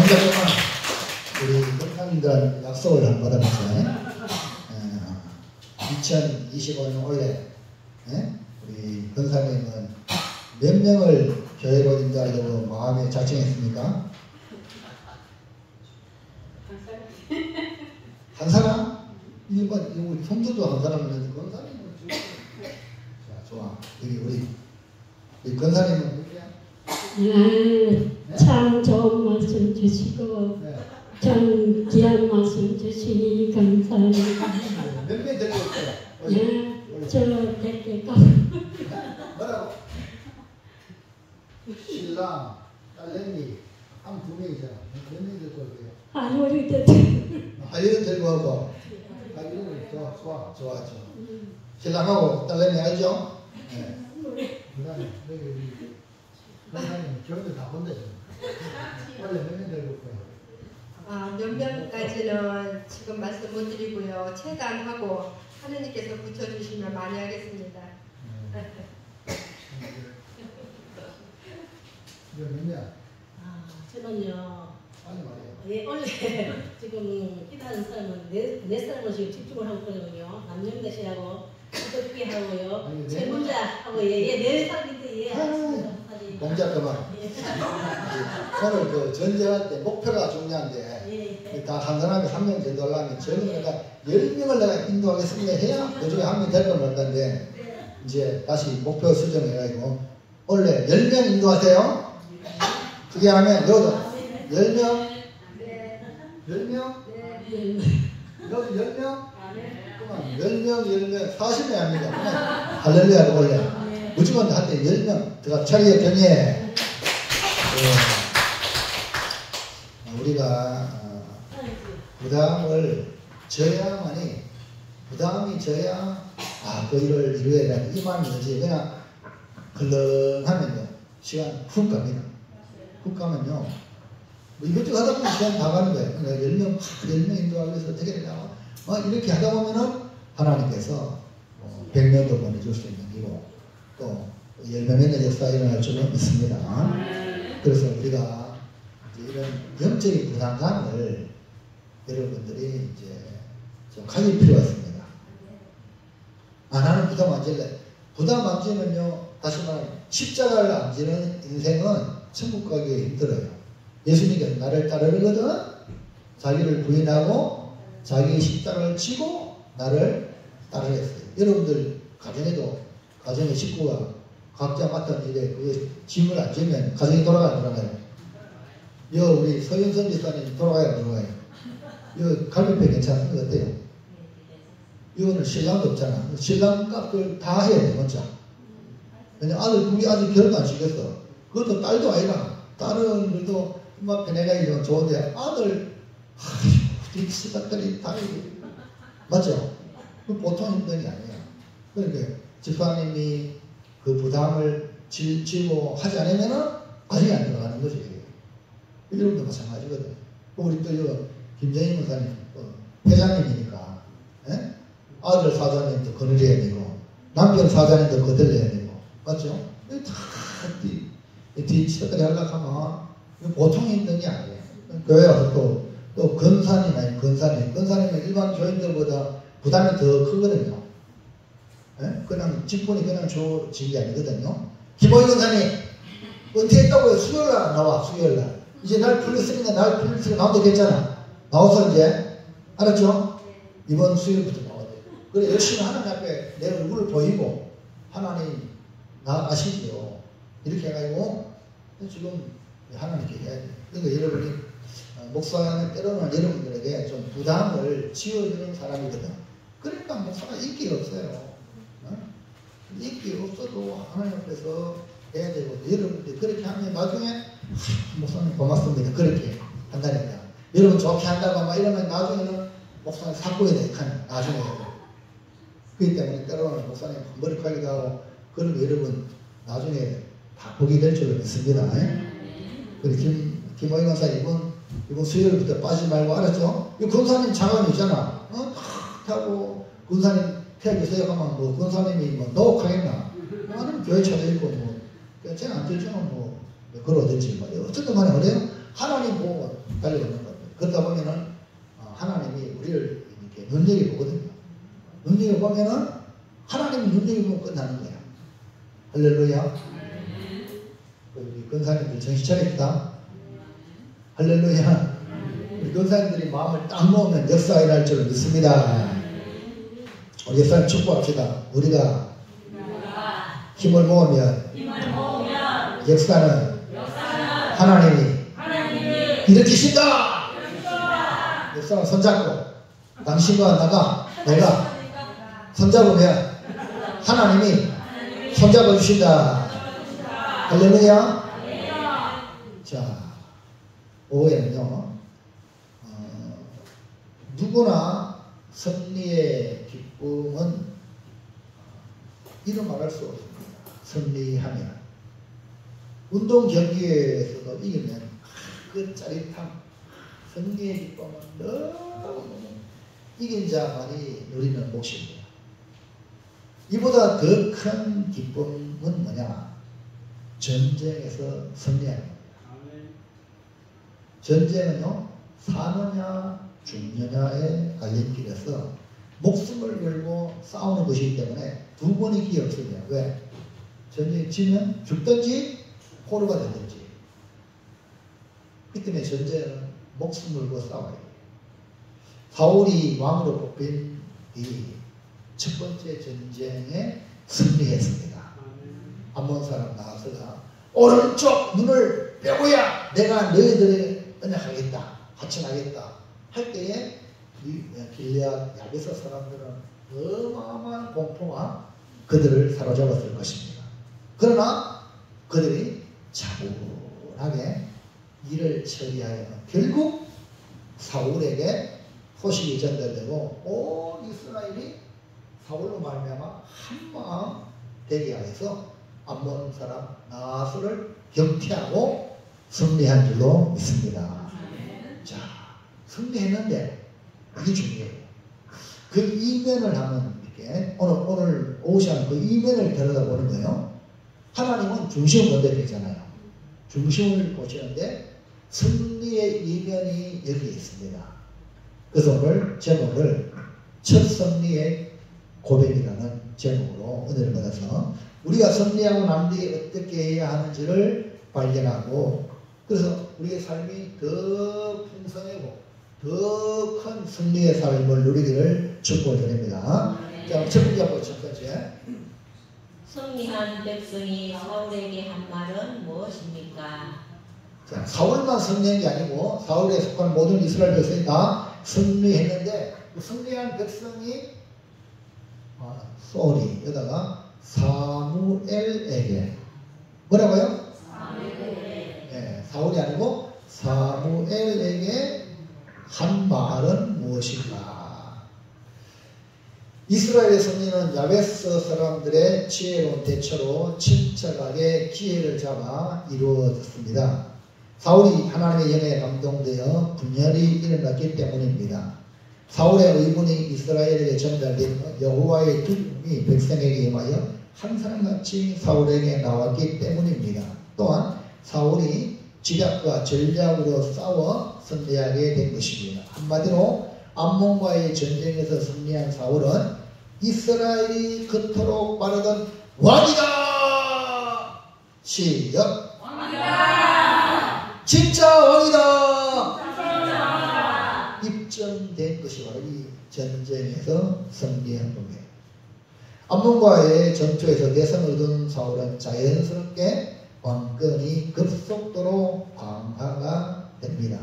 잠깐만 우리 권사님들 약속을 한번 받아봤어요. 2025년 올해 우리 권사님은 몇 명을 교회로 인도하려고 마음에 작정했습니까? 한 사람? 일반 우리 성도도 한 사람이었는데 권사님은 자, 좋아. 여기 우리 권사님은 누구야? 참 좋은 말씀 주시고 참 귀한 말씀 주시니 감사합니다. 몇 명 데리고 있어요? 저 대개가 뭐라고? 신랑, 딸내미 한 두 명이잖아. 몇 명 데리고 올게요? 아무리 이런 데리고 하고 이런 거 좋아. 신랑하고 딸내미 알죠? 네. 그다음에 여기 우리 권사님 교회들 다 본대. 원래 몇 명 데리고 올까요? 몇 명까지는 지금 말씀 못 드리고요. 최대한하고 하느님께서 붙여주시면 많이 하겠습니다. 이거 몇 명? 저는요. 빨리 말해요. 예, 원래 지금 기다리는 사람은 네 사람을 지금 집중을 하고 있거든요. 남영대시하고 이덕기하고요. 최문자하고 네 사람인데 동작 그만. 오늘 그 전쟁할 때 목표가 중요한데 다 한 사람이 한 명 정도 하려면 저는 내가 10명을 내가 인도하겠습니다 해야 그 중에 한 명 될 거면 할 건데 이제 다시 목표 수정해가지고 원래 10명 인도하세요. 그게 하면 여기도 10명? 10명? 여기 10명? 그만 10명 40명 합니다. 할렐루야 원래 무조건 한테 10명 들어가 차리에 경례. 우리가 부담을 져야만이 부담이 져야 그 일을 이루어야 돼. 이 마음이 들지 그냥 걸렁하면요 시간 훅 갑니다. 훅 가면요 뭐 이것저것 하다 보면 시간 다 가는 거예요. 그러니까 10명 인도하기 위해서 어떻게 되냐 이렇게 하다 보면은 하나님께서 100명도 보내줄 수 있는 이고 또 열매맺는 역사가 일어날 줄은 믿습니다. 그래서 우리가 이제 이런 영적인 부담감을 여러분들이 이제 좀 가질 필요가 있습니다. 나는 부담 안 질래. 부담 안 지면요, 다시 말하면 십자가를 안 지는 인생은 천국 가기 힘들어요. 예수님께서 나를 따르거든 자기를 부인하고 자기의 십자가를 지고 나를 따르겠어요. 여러분들 가정에도 가정의 식구가 각자 맡은 일에 그 짐을 안 지면 가정이 돌아가요. 우리 서윤선 지사님 돌아가요? 이거 갈비뼈 괜찮은 거 어때요? 이거는 신랑도 없잖아. 신랑 값을 다 해야 돼, 혼자. 왜냐면 우리 아직 결혼도 안 시켰어. 그것도 딸도 아니라, 딸은 그래도 엄마 편애가 좋은데, 아들, 우리 시작들이 다 맞죠? 그 보통 힘든 게 아니에요. 그러니까 집사님이 그 부담을 지고 하지 않으면은 아직이 안 들어가는 거지. 여러분도 마찬가지거든. 우리 또 김정희 목사님 회장님이니까 아들 사장님도 거느려야 되고 남편 사장님도 거들려야 되고 맞죠? 다 뒤치다까지 하려고 하면 보통 힘든 게 아니에요. 교회 와서 또 건사님은 일반 교인들보다 부담이 더 크거든요. 그냥 직분이 그냥 줘진 게 아니거든요. 김호희 건사님 은퇴했다고 수요일날 나와. 수요일날 이제 날 풀렸으니까 나와도 괜찮아. 나와서 이제 알았죠? 이번 수요일부터 나와야 돼. 그래 열심히 하나님 앞에 내 얼굴을 보이고 하나님 나 아시죠? 이렇게 해가지고 지금 하나님께 해야 돼. 그러니까 여러분이 목사는 때로는 여러분들에게 좀 부담을 지어주는 사람이거든. 그러니까 목사가 인기가 없어요. 인기 없어도 하나님 앞에서 해야 되고 여러분들이 그렇게 하면 나중에 목사님 고맙습니다. 그렇게 한다니까. 여러분 좋게 한다고 막 이러면 나중에는 목사님 사고에 대한 나중에 그렇기 때문에 때로는 목사님 머리카락이도 하고 그러면 여러분 나중에 다 보게 될 줄로 믿습니다. 그리고 김호희 권사 이번 수요일부터 빠지지 말고 알았죠? 이 권사님 자감이 있잖아. 하고 권사님 폐하게 생각하면 뭐 권사님이 뭐 노혹하겠나? 아니면 교회 찾아있고 뭐 쟤는 안 되지만 뭐 그러든지 말이에요. 어쨌든 간에 그래요. 하나님 보고 달려오는 겁니다. 그러다 보면은 하나님이 우리를 이렇게 눈여겨보거든요. 눈여겨보면은 하나님이 눈여겨보면 끝나는 거야. 할렐루야. 우리 권사님들 정신 차립시다. 할렐루야. 우리 권사님들이 마음을 딱 놓으면 역사가 일어날 줄 믿습니다. 우리 역사님 축복합시다. 우리가 힘을 모으면 역사는 하나님이 일으키신다. 역사는 손잡고 당신과 나가 내가 손잡으면 하나님이 손잡아 주신다. 할렐루야. 자, 오후에는요 누구나 승리의 기쁨은 이루 말할 수 없습니다. 승리하면 운동 경기에서도 이기면 그 짜릿함, 승리의 기쁨은 너무 이긴 자만이 누리는 몫입니다. 이보다 더 큰 기쁨은 뭐냐? 전쟁에서 승리하는 겁니다. 전쟁은요, 사느냐 죽느냐의 갈림길에서 목숨을 걸고 싸우는 것이기 때문에 두 번의 기회 없습니다. 왜? 전쟁에 지면 죽든지 포로가 되든지. 그 때문에 전쟁은 목숨을 걸고 싸워야 돼요. 사울이 왕으로 뽑힌 이 첫 번째 전쟁에 승리했습니다. 암몬 사람 나아서가 오른쪽 눈을 빼고야 내가 너희들을 언약하겠다, 하천하겠다 할 때에 이 길앗 야베스 사람들은 어마어마한 공포가 그들을 사로잡았을 것입니다. 그러나 그들이 차분하게 일을 처리하여 결국 사울에게 소식이 전달되고 온 이스라엘이 사울로 말미암아 한마음 되게 하여서 암몬 사람 나하스를 경태하고 승리한 줄로 믿습니다. 자, 승리했는데 이게 중요해요. 그 이면을 하면 이렇게 오늘 오후 시간 그 이면을 들여다보는 거예요. 하나님은 중심을 건드리잖아요. 중심을 보시는데 승리의 이면이 여기 있습니다. 그래서 오늘 제목을 첫 승리의 고백이라는 제목으로 은혜를 받아서 우리가 승리하고 난 뒤에 어떻게 해야 하는지를 발견하고 그래서 우리의 삶이 더 풍성하고 더 큰 승리의 삶을 누리기를 축복드립니다. 자, 첫 번째 첫 번째. 승리한 백성이 사울에게 한 말은 무엇입니까? 자, 사울만 승리한 게 아니고 사울에 속한 모든 이스라엘 백성이 다 승리했는데 그 승리한 백성이 소리 여기다가 사무엘에게 뭐라고요? 네, 사울이 아니고 사무엘에게 한 말은 무엇인가? 이스라엘의 승리는 야베스 사람들의 지혜로운 대처로 침착하게 기회를 잡아 이루어졌습니다. 사울이 하나님의 영에 감동되어 분열이 일어났기 때문입니다. 사울의 의문이 이스라엘에게 전달되며 여호와의 기쁨이 백성에게 임하여 한 사람같이 사울에게 나왔기 때문입니다. 또한 사울이 지략과 전략으로 싸워 승리하게 된 것입니다. 한마디로 암몬과의 전쟁에서 승리한 사울은 이스라엘이 그토록 바라던 왕이다! 시작! 왕이다! 진짜 왕이다! 입증된 것이 바로 이 전쟁에서 승리한 겁니다. 암몬과의 전투에서 대성을 얻은 사울은 자연스럽게 왕권이 급속도로 강화가 됩니다.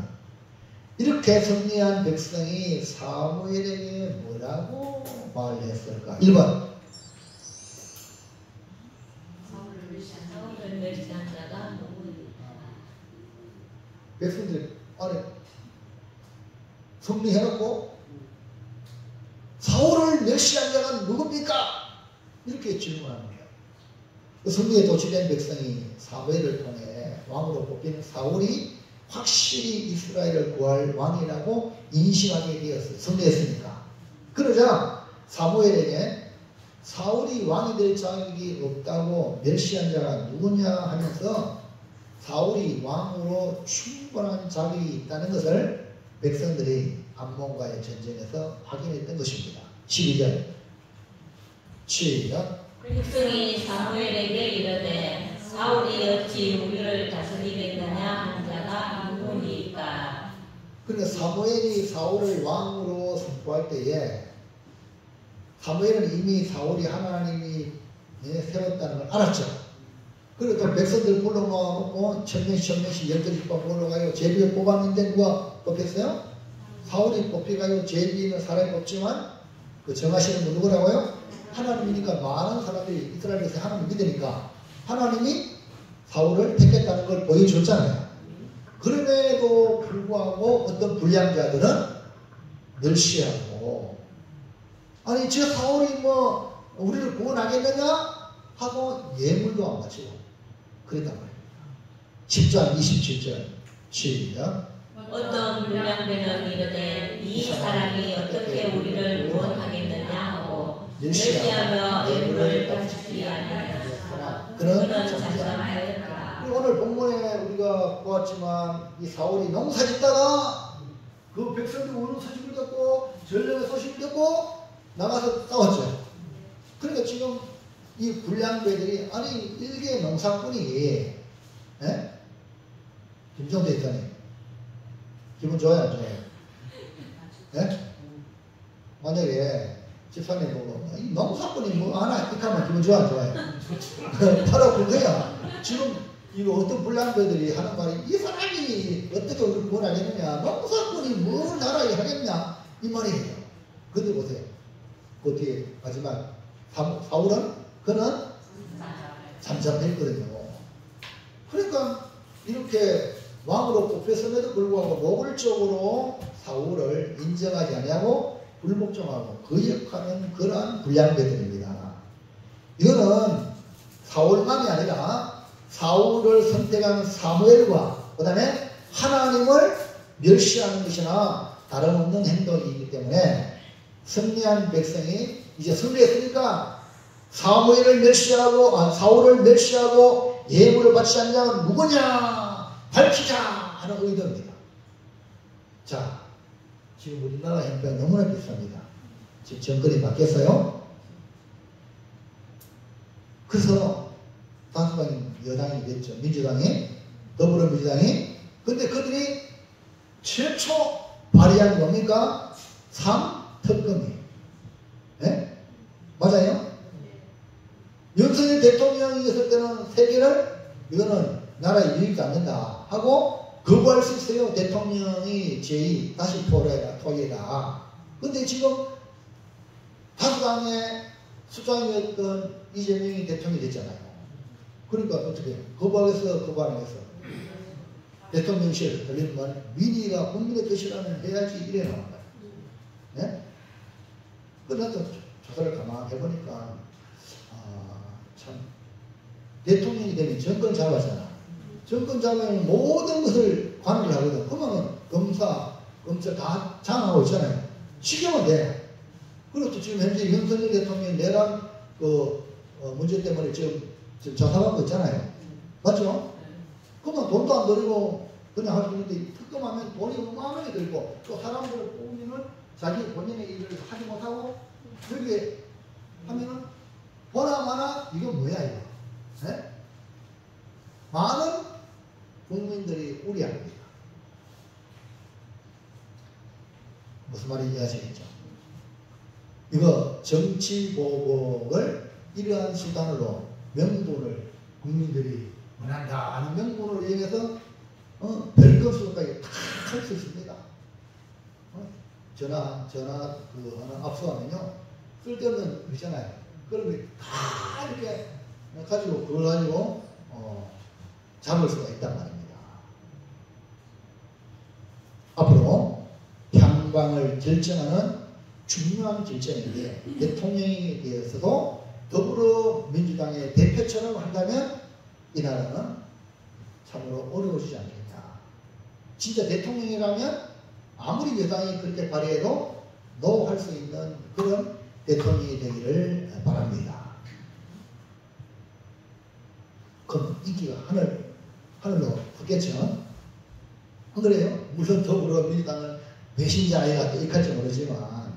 이렇게 승리한 백성이 사무엘에게 뭐라고 말했을까? 1번 사울을 멸시한 자가 누구입니까? 백성들 안에 승리해놓고 사울을 멸시한 자가 누굽니까? 이렇게 질문합니다. 그 승리에 도취된 백성이 사무엘을 통해 왕으로 뽑힌 사울이 확실히 이스라엘을 구할 왕이라고 인식하게 되었어요. 승리했으니까. 그러자 사무엘에게 사울이 왕이 될 자격이 없다고 멸시한 자가 누구냐 하면서 사울이 왕으로 충분한 자격이 있다는 것을 백성들이 암몬과의 전쟁에서 확인했던 것입니다. 12절 시작. 백성이 사무엘에게 이르되 사울이 어찌 우리를 다스리겠느냐 한 자가 누구니까. 그러니까 사무엘이 사울을 왕으로 선포할 때에 사무엘은 이미 사울이 하나님이 세웠다는 걸 알았죠. 그러니까 백성들 불러모아놓고 천명씩 12번 불러가요. 제비를 뽑았는데 누가 뽑혔어요? 사울이 뽑혀가요. 제비는 사람이 뽑지만 그 정하시는 분 누구라고요? 하나님이니까 많은 사람들이 이스라엘에서 하나님을 믿으니까 하나님이 사울을 택했다는 걸 보여줬잖아요. 그럼에도 불구하고 어떤 불량자들은 멸시하고 아니 저 사울이 뭐 우리를 구원하겠느냐 하고 예물도 안 바치고 그랬단 말입니다. 10장 27절 시작. 어떤 불량배는 이르되 이 사람이 어떻게 우리를 구원하겠느냐 하고 멸시하며 예물을 바치지 아니하였으나 그는 잠잠하였다. 오늘 본문에 우리가 보았지만 이 사울이 농사 짓다가 그 백성들이 우는 소식을 듣고 전령의 소식을 듣고 나가서 싸웠죠. 그러니까 지금 이 불량배들이 아니 일개 농사꾼이 김종대 있다니 기분 좋아요 안 좋아요? 만약에 집사님 보고 이 농사꾼이 뭐 하나 이렇게 하면 기분 좋아 안 좋아요? 바로 그거야. 지금 이거 어떤 불량배들이 하는 말이 이 사람이 어떻게 우리를 구원하겠느냐 농사꾼이 뭘 나라에 하겠냐 이 말이에요. 근데 보세요. 그 뒤에 마지막 사울은 그는 잠잠했거든요. 그러니까 이렇게 왕으로 뽑혔음에도 불구하고 노골적으로 사울을 인정하지 아니하고 불복종하고 거역하는 그러한 불량배들입니다. 이거는 사울만이 아니라 사울을 선택한 사무엘과 그 다음에 하나님을 멸시하는 것이나 다름없는 행동이기 때문에 승리한 백성이 이제 승리했으니까 사무엘을 멸시하고 사울을 멸시하고 예물을 바치지 않는 자는 누구냐 밝히자 하는 의도입니다. 자, 지금 우리나라 형편이 너무나 비쌉니다. 지금 정권이 바뀌었어요. 그래서 다수당이 여당이 됐죠. 민주당이 더불어민주당이. 근데 그들이 최초 발의한 뭡니까? 3특검이에요. 네? 맞아요? 윤석열 대통령이 있을 때는 세계를 이거는 나라에 유익이 안 된다 하고 거부할 수 있어요. 대통령이 제2 다시 토의해라. 근데 지금 다수당의 수장이었던 이재명이 대통령이 됐잖아요. 그러니까 어떻게 거부하겠어? 거부 안 하겠어? 대통령실 들리는 말이 민의가 국민의 뜻이라면 해야지 이래 나온 거예요. 네? 그래서 조사를 가만히 해보니까 참 대통령이 되면 정권 잡았잖아. 정권 잡으면 모든 것을 관여를 하거든. 그러면 검사, 검찰 다 장악하고 있잖아요. 시키면 돼. 그리고 지금 현재 윤석열 대통령이 내란 문제 때문에 지금 조사받고 있잖아요. 맞죠? 그러면 돈도 안 들이고 그냥 할 수 있는데 특검하면 돈이 어마어마하게 들고 또 사람들을 뽑으면 자기 본인의 일을 하지 못하고 여기에 하면은 보나마나 이거 뭐야 이거. 네? 많은 국민들이 우려합니다. 무슨 말인지 아시겠죠? 이거 정치보복을 이러한 수단으로 명분을 국민들이 원한다 하는 명분을 이용해서 별건수까지 다 할 수 있습니다. 전화 하나 압수하면요 쓸데없는 거 있잖아요. 그러면 다 이렇게 가지고 그걸 가지고 잡을 수가 있단 말입니다. 앞으로 향방을 결정하는 중요한 결정인데 대통령에 대해서도 더불어민주당의 대표처럼 한다면 이 나라는 참으로 어려워지지 않겠냐. 진짜 대통령이라면 아무리 여당이 그렇게 발의해도 노 할 수 있는 그런 대통령이 되기를 바랍니다. 그럼 인기가 하늘로 없겠죠. 안 그래요? 물론 더불어민주당은 배신자아이가 이익할지 모르지만,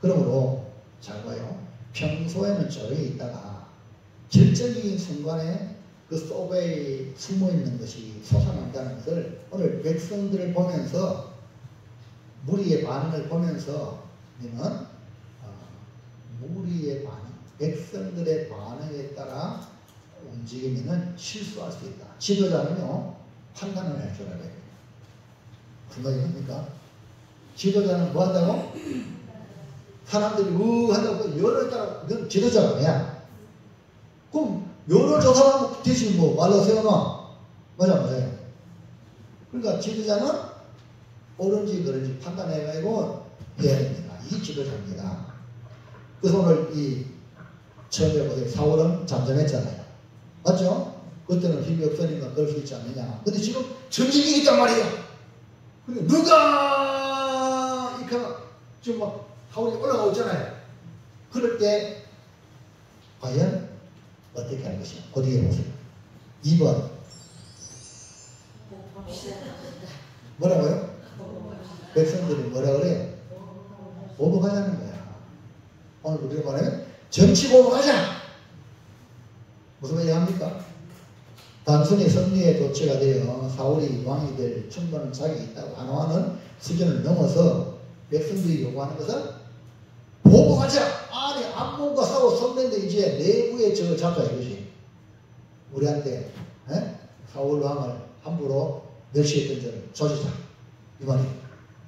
그러므로 잘 봐요. 평소에는 조용히 있다가 결정적인 순간에 그 속에 숨어있는 것이 솟아난다는 것을 오늘 백성들을 보면서, 무리의 반응을 보면서 우리는 무리의 반응, 백성들의 반응에 따라 움직이면 실수할 수 있다. 지도자는요, 판단을 할 줄 알아야 돼요. 무슨 말입니까? 지도자는 뭐 한다고? 사람들이 한다고 여론에 따라, 넌 지도자가 뭐야? 그럼 여론조사하면 대신 뭐 말로 세워놔. 맞아요. 그러니까 지도자는 옳은지 그런지 판단해가지고 해야 됩니다. 이 지도자입니다. 그래서 오늘 이 처음에 보세요. 4월은 잠잠했잖아요. 맞죠? 그때는 힘이 없으니까 그럴 수 있지 않느냐. 근데 지금 전쟁이 있단 말이에요. 그리고 누가 이렇게 지금 막 하울이 올라가고 있잖아요. 그럴 때 과연 어떻게 하는 것이냐. 어디에 보세요. 2번 뭐라고요? 백성들이 뭐라 그래요? 보복하자는 거야. 오늘 우리가 말하면 정치 보복하자. 무슨 말이 합니까? 단순히 승리에 도취가 되어 사울이 왕이 될 충분한 자격이 있다고 안화하는 수준을 넘어서 백성들이 요구하는 것은 보복하자. 아니 암몬과 싸워 손댄데 이제 내부에 저거 잡자 이거지. 우리한테 사울 왕을 함부로 멸시했던 자를 조지자. 이 말이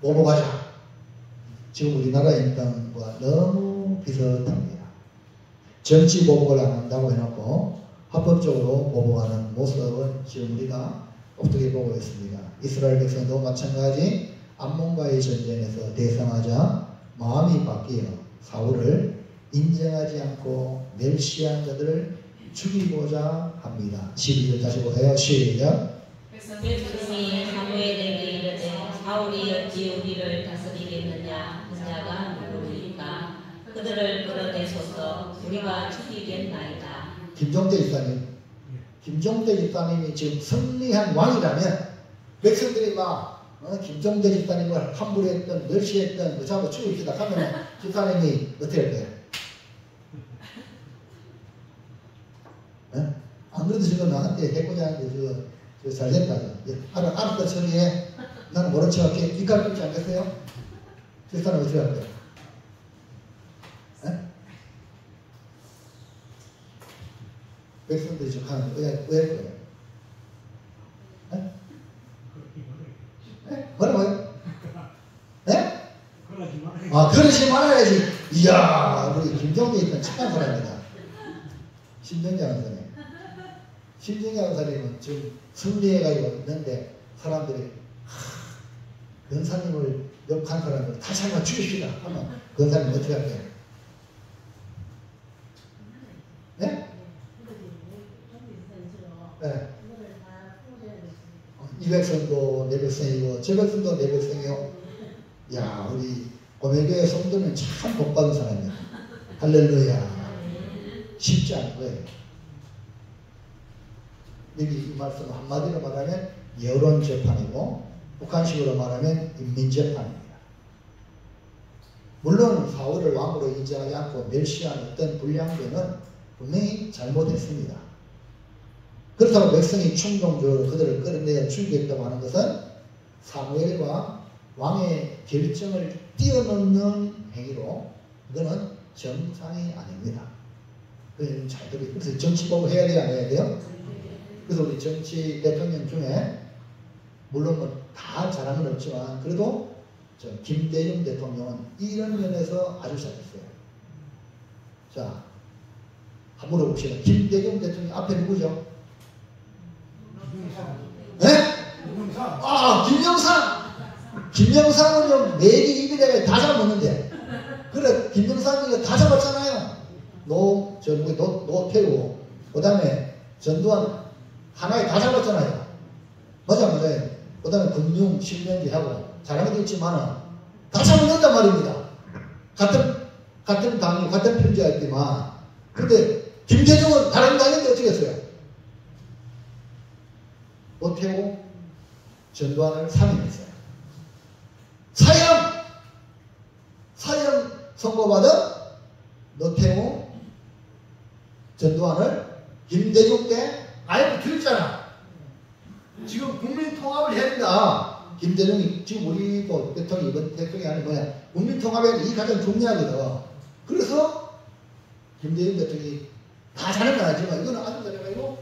보복하자. 지금 우리나라 인권과 너무 비슷합니다. 정치 보복을 안 한다고 해놓고 합법적으로 보복하는 모습은 지금 우리가 어떻게 보고 있습니다. 이스라엘 백성도 마찬가지 암몬과의 전쟁에서 대성하자 마음이 바뀌어 사울을 인정하지 않고 멸시한 자들을 죽이고자 합니다. 12절 다시 보세요. 시작. 백성이 사무엘에게 이르되 사울이 어찌 우리를 다스리겠느냐. 그 자가 누구리까. 그들을 끌어내소서. 우리가 죽이겠나이다. 김종대 집사님이 지금 승리한 왕이라면 백성들이 막 김종대 집사님을 함부로 했던 멸시했던 그 잡아 죽입시다 하면 집사님이 어떻게 할 거예요? 안 그래도 지금 나한테 해코지 하는데 저 잘됐다. 알았다 처리해. 나는 모른 척 할게. 뒷갈 끌지 않겠어요? 집사님 어떻게 할 거예요? 백성들이 족하는 왜 그래요? 뭐라고요? 네? 그러지 말아야지. 이야, 우리 김정대 있던 착한 사람이다. 심정재 강사님. 심정재 강사님은 지금 승리해가지고 있는데 사람들이 권사님을 욕한 사람을 다시 한번 죽입시다 하면 권사님 어떻게 할 거예요? 네? 네. 이 백성도 내 백성이고 저 백성도 내 백성이요. 야, 우리 고매교회 성도는 참 복받은 사람이야. 할렐루야. 쉽지 않은 거예요. 여기 이 말씀 한마디로 말하면 여론 재판이고 북한식으로 말하면 인민 재판입니다. 물론 사울을 왕으로 인정하지 않고 멸시한 어떤 불량배는 분명히 잘못했습니다. 그렇다고 백성이 충동적으로 그들을 끌어내어 죽이겠다고 하는 것은 사무엘과 왕의 결정을 뛰어넘는 행위로 그거는 정상이 아닙니다. 잘 들어요. 그래서 정치보복 해야 돼요? 안 해야 돼요? 그래서 우리 정치 대통령 중에 물론 뭐 다 잘한 건 없지만 그래도 김대중 대통령은 이런 면에서 아주 잘했어요. 자, 한번 물어봅시다. 김대중 대통령 앞에 누구죠? 네? 김영삼은요, 매기 입에다가 다 잡았는데. 그래, 김영삼이가 다 잡았잖아요. 노태우, 그 다음에 전두환 하나에 다 잡았잖아요. 맞아요. 그 다음에 금융, 실명제하고 잘한 것도 있지만 다 잡아낸단 말입니다. 같은 당이, 같은 편지였지만. 근데 김대중은 다른 당인데 어떻게 했어요? 노태우, 전두환을 사면했어요. 사형 선고받은 노태우, 전두환을 김대중 때 아예 들었잖아. 지금 국민 통합을 해야 된다. 김대중이 지금 우리 뭐 대통령 이번 대통령이 아닌 뭐야. 국민 통합에 이 가장 중요하거든. 그래서 김대중 대통령이 다 잘한 건 아니지만 이거는 아주 잘해가지고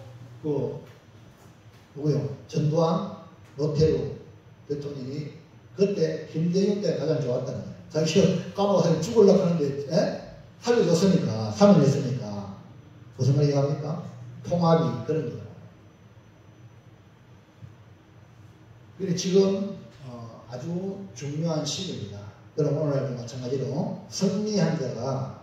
누구요? 전두환, 노태우 대통령이 그때 김대중 때 가장 좋았다는 거예요. 자기가 까먹어서 죽으려고 하는데 살려줬으니까, 사면했으니까 무슨 말 이해합니까? 통합이 그런 거예요. 그래서 지금 아주 중요한 시기입니다. 그럼 오늘도 마찬가지로 승리한 자가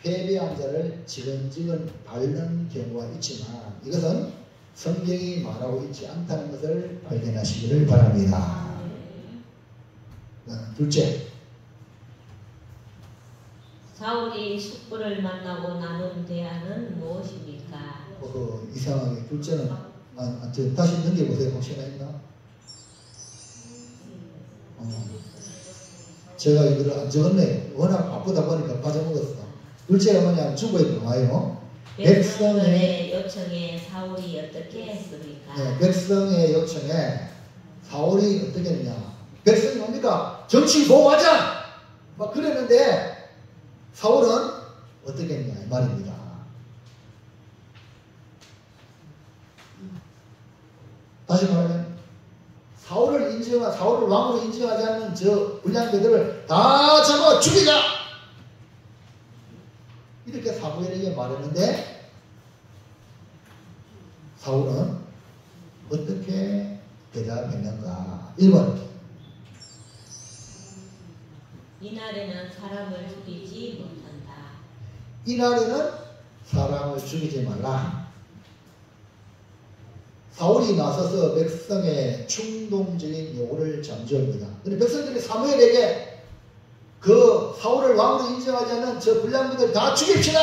패배한 자를 지근지근 밟는 경우가 있지만 이것은 성경이 말하고 있지 않다는 것을 발견하시기를 바랍니다. 둘째, 사울이 숙부를 만나고 나눈 대화는 무엇입니까? 이상하게 둘째는 다시 넘겨보세요. 혹시나 있나? 제가 이거를 안 적었네. 워낙 바쁘다 보니까 빠져먹었어. 둘째가 뭐냐면 주보에 나와요. 백성의 요청에 사울이 어떻게 했습니까? 네, 백성의 요청에 사울이 어떻게 했냐. 백성이 뭡니까? 정치 보호하자! 막 그랬는데 사울은 어떻게 했냐 이 말입니다. 다시 말하면 사울을 왕으로 인정하지 않는 저 불량배들을 다 잡아 죽이자! 이렇게 사무엘에게 말했는데 사울은 어떻게 대답했는가? 1번 이날에는 사람을 죽이지 못한다. 이날에는 사람을 죽이지 말라. 사울이 나서서 백성의 충동적인 요구를 잠재웁니다. 그런데 백성들이 사무엘에게 그 사울을 왕으로 인정하지 않는 저 불량분들 다 죽입시다!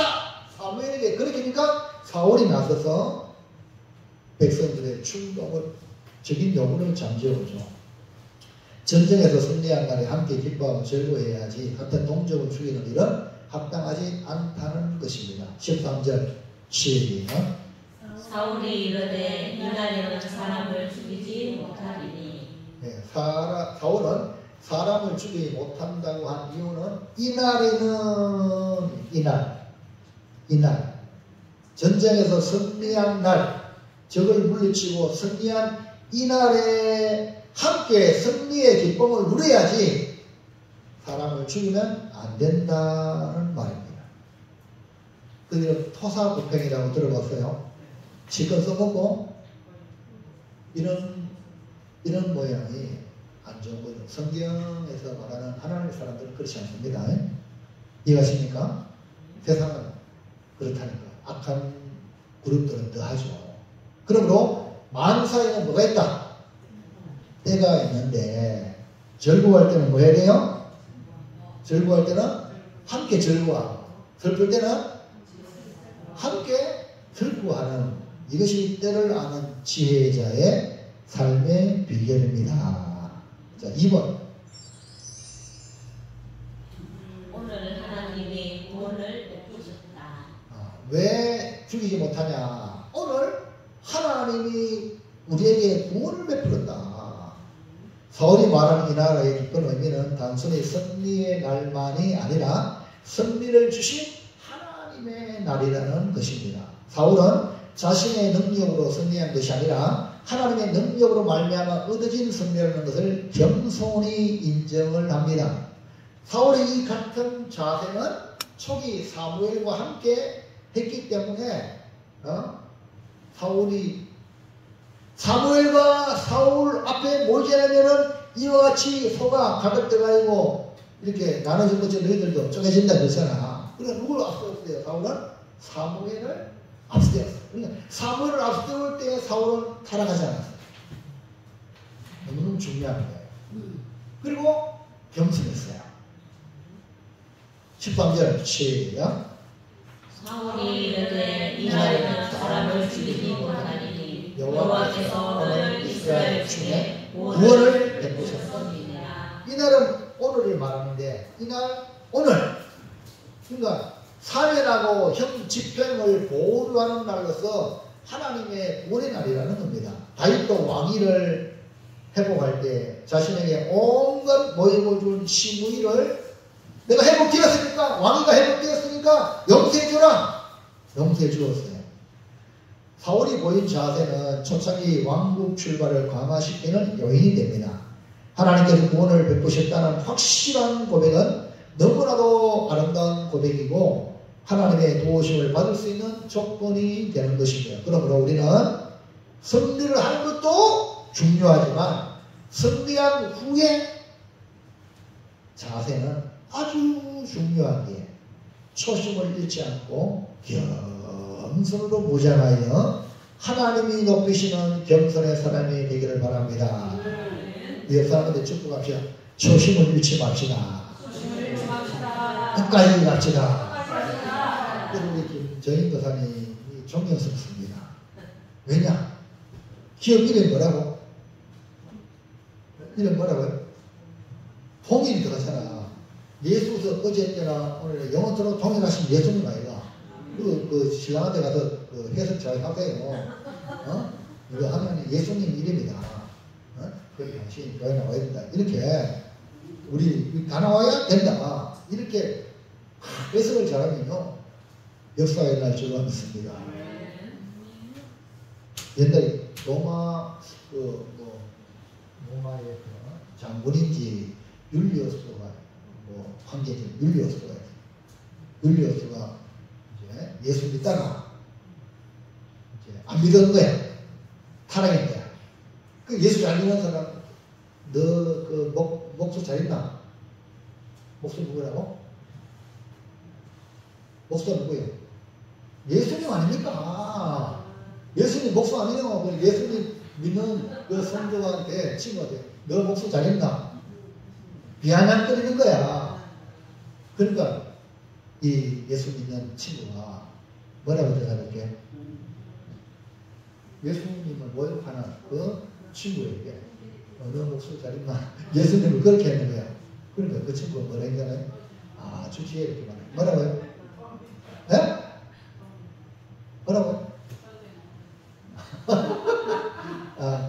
사무엘에게 그렇게 하니까 사울이 나서서 백성들의 충동적인 요구를 잠재우죠. 전쟁에서 승리한 날에 함께 기뻐하고 즐거워해야지 같은 동족을 죽이는 일은 합당하지 않다는 것입니다. 13절 시작. 사울이 이르되 이날에는 사람을 죽이지 못하리니. 네, 사울은 사람을 죽이지 못한다고 한 이유는 이날 전쟁에서 승리한 날 적을 물리치고 승리한 이날에 함께 승리의 기쁨을 누려야지 사람을 죽이면 안 된다는 말입니다. 그게 토사구팽이라고 들어봤어요. 지껏 써보고 이런 모양이 안 좋은 거죠. 성경에서 말하는 하나님의 사람들은 그렇지 않습니다. 이해가십니까? 세상은 그렇다는 거예요. 악한 그룹들은 더 하죠. 그러므로 만사에는 뭐가 있다? 때가 있는데 즐거워할 때는 뭐 해야 돼요? 즐거워할 때는 함께 즐거워하고 슬플 때는 함께 슬퍼하는 이것이 때를 아는 지혜자의 삶의 비결입니다. 자, 2번. 오늘 하나님이 구원을 베푸셨다. 왜 죽이지 못하냐? 오늘 하나님이 우리에게 구원을 베풀었다. 사울이 말하는 이 나라의 기쁜 의미는 단순히 승리의 날만이 아니라 승리를 주신 하나님의 날이라는 것입니다. 사울은 자신의 능력으로 승리한 것이 아니라 하나님의 능력으로 말미암아 얻어진 승리라는 것을 겸손히 인정을 합니다. 사울의 이 같은 자세는 초기 사무엘과 함께 했기 때문에 사무엘과 사울 앞에 모이지 않으면은 이와 같이 소가 가득 들어가고 이렇게 나눠진 것처럼 너희들도 쪼개진다 그러잖아. 그러니까 누굴 앞세웠어요? 사울은 사무엘을 앞세웠어요. 그러니까 사무엘을 앞세울 때 사울은 타락하지 않았어요. 너무너무 중요한 거예요. 그리고 겸손했어요. 13절 시작. 사울이 이르되 이날에는 사람을 죽이지 못하리니 여호와께서 오늘 이날은 오늘을 말하는데 이날 오늘 그러니까 사면하고 형 집행을 보류하는 날로서 하나님의 구원의 날이라는 겁니다. 다윗도 왕위를 회복할 때 자신에게 온갖 모욕을 준 시므이를 내가 회복되었으니까 왕위가 회복되었으니까 용서해주라. 용서해 주었어요. 사울이 보인 자세는 초창기 왕국 출발을 강화시키는 요인이 됩니다. 하나님께서 구원을 베푸셨다는 확실한 고백은 너무나도 아름다운 고백이고 하나님의 도우심을 받을 수 있는 조건이 되는 것입니다. 그러므로 우리는 승리를 하는 것도 중요하지만 승리한 후에 자세는 아주 중요하기에 초심을 잃지 않고 겸손으로 무장하여 하나님이 높이시는 겸손의 사람이 되기를 바랍니다. 우리 옆 사람한테 축복합시다. 초심을 잃지 맙시다. 끝까지 갑시다. 우리 김정인 도사님이 존경스럽습니다. 왜냐? 기업 이름 뭐라고? 이름 뭐라고요? 통일이 들어가잖아. 예수서 어제나 오늘 영어처럼 통일하신 예수님 아이가. 그 신랑한테 가서 그 해석 잘 하세요. 이거 하면 예수님 이름이다. 그 당신 교회 나와야 된다. 이렇게 우리 다 나와야 된다. 이렇게 해석을 잘하면요 역사가 일어날 줄로 믿습니다. 옛날에 로마의 장군인지 율리오스가 황제지 율리오스가 이제 예수 믿다가 이제 안 믿은 거야. 타락인 거야. 그 예수 잘 믿는 사람 너 그 목수 잘 있나? 목수 누구라고? 목수가 누구예요? 예수님 아닙니까? 예수님 목수 아니에요. 예수님 믿는 그 성도한테 친구한테 너 목수 잘 있나? 비아냥거리는 거야. 그러니까 이 예수 믿는 친구가 뭐라고 대답할게? 예수님을 모욕하는 그 친구에게 너 목수 잘 있나? 예수님을 그렇게 했는 거야. 그러니까 그 친구가 뭐라 했잖아요? 아주 지혜롭게 말해. 뭐라고요? 네? 뭐라고?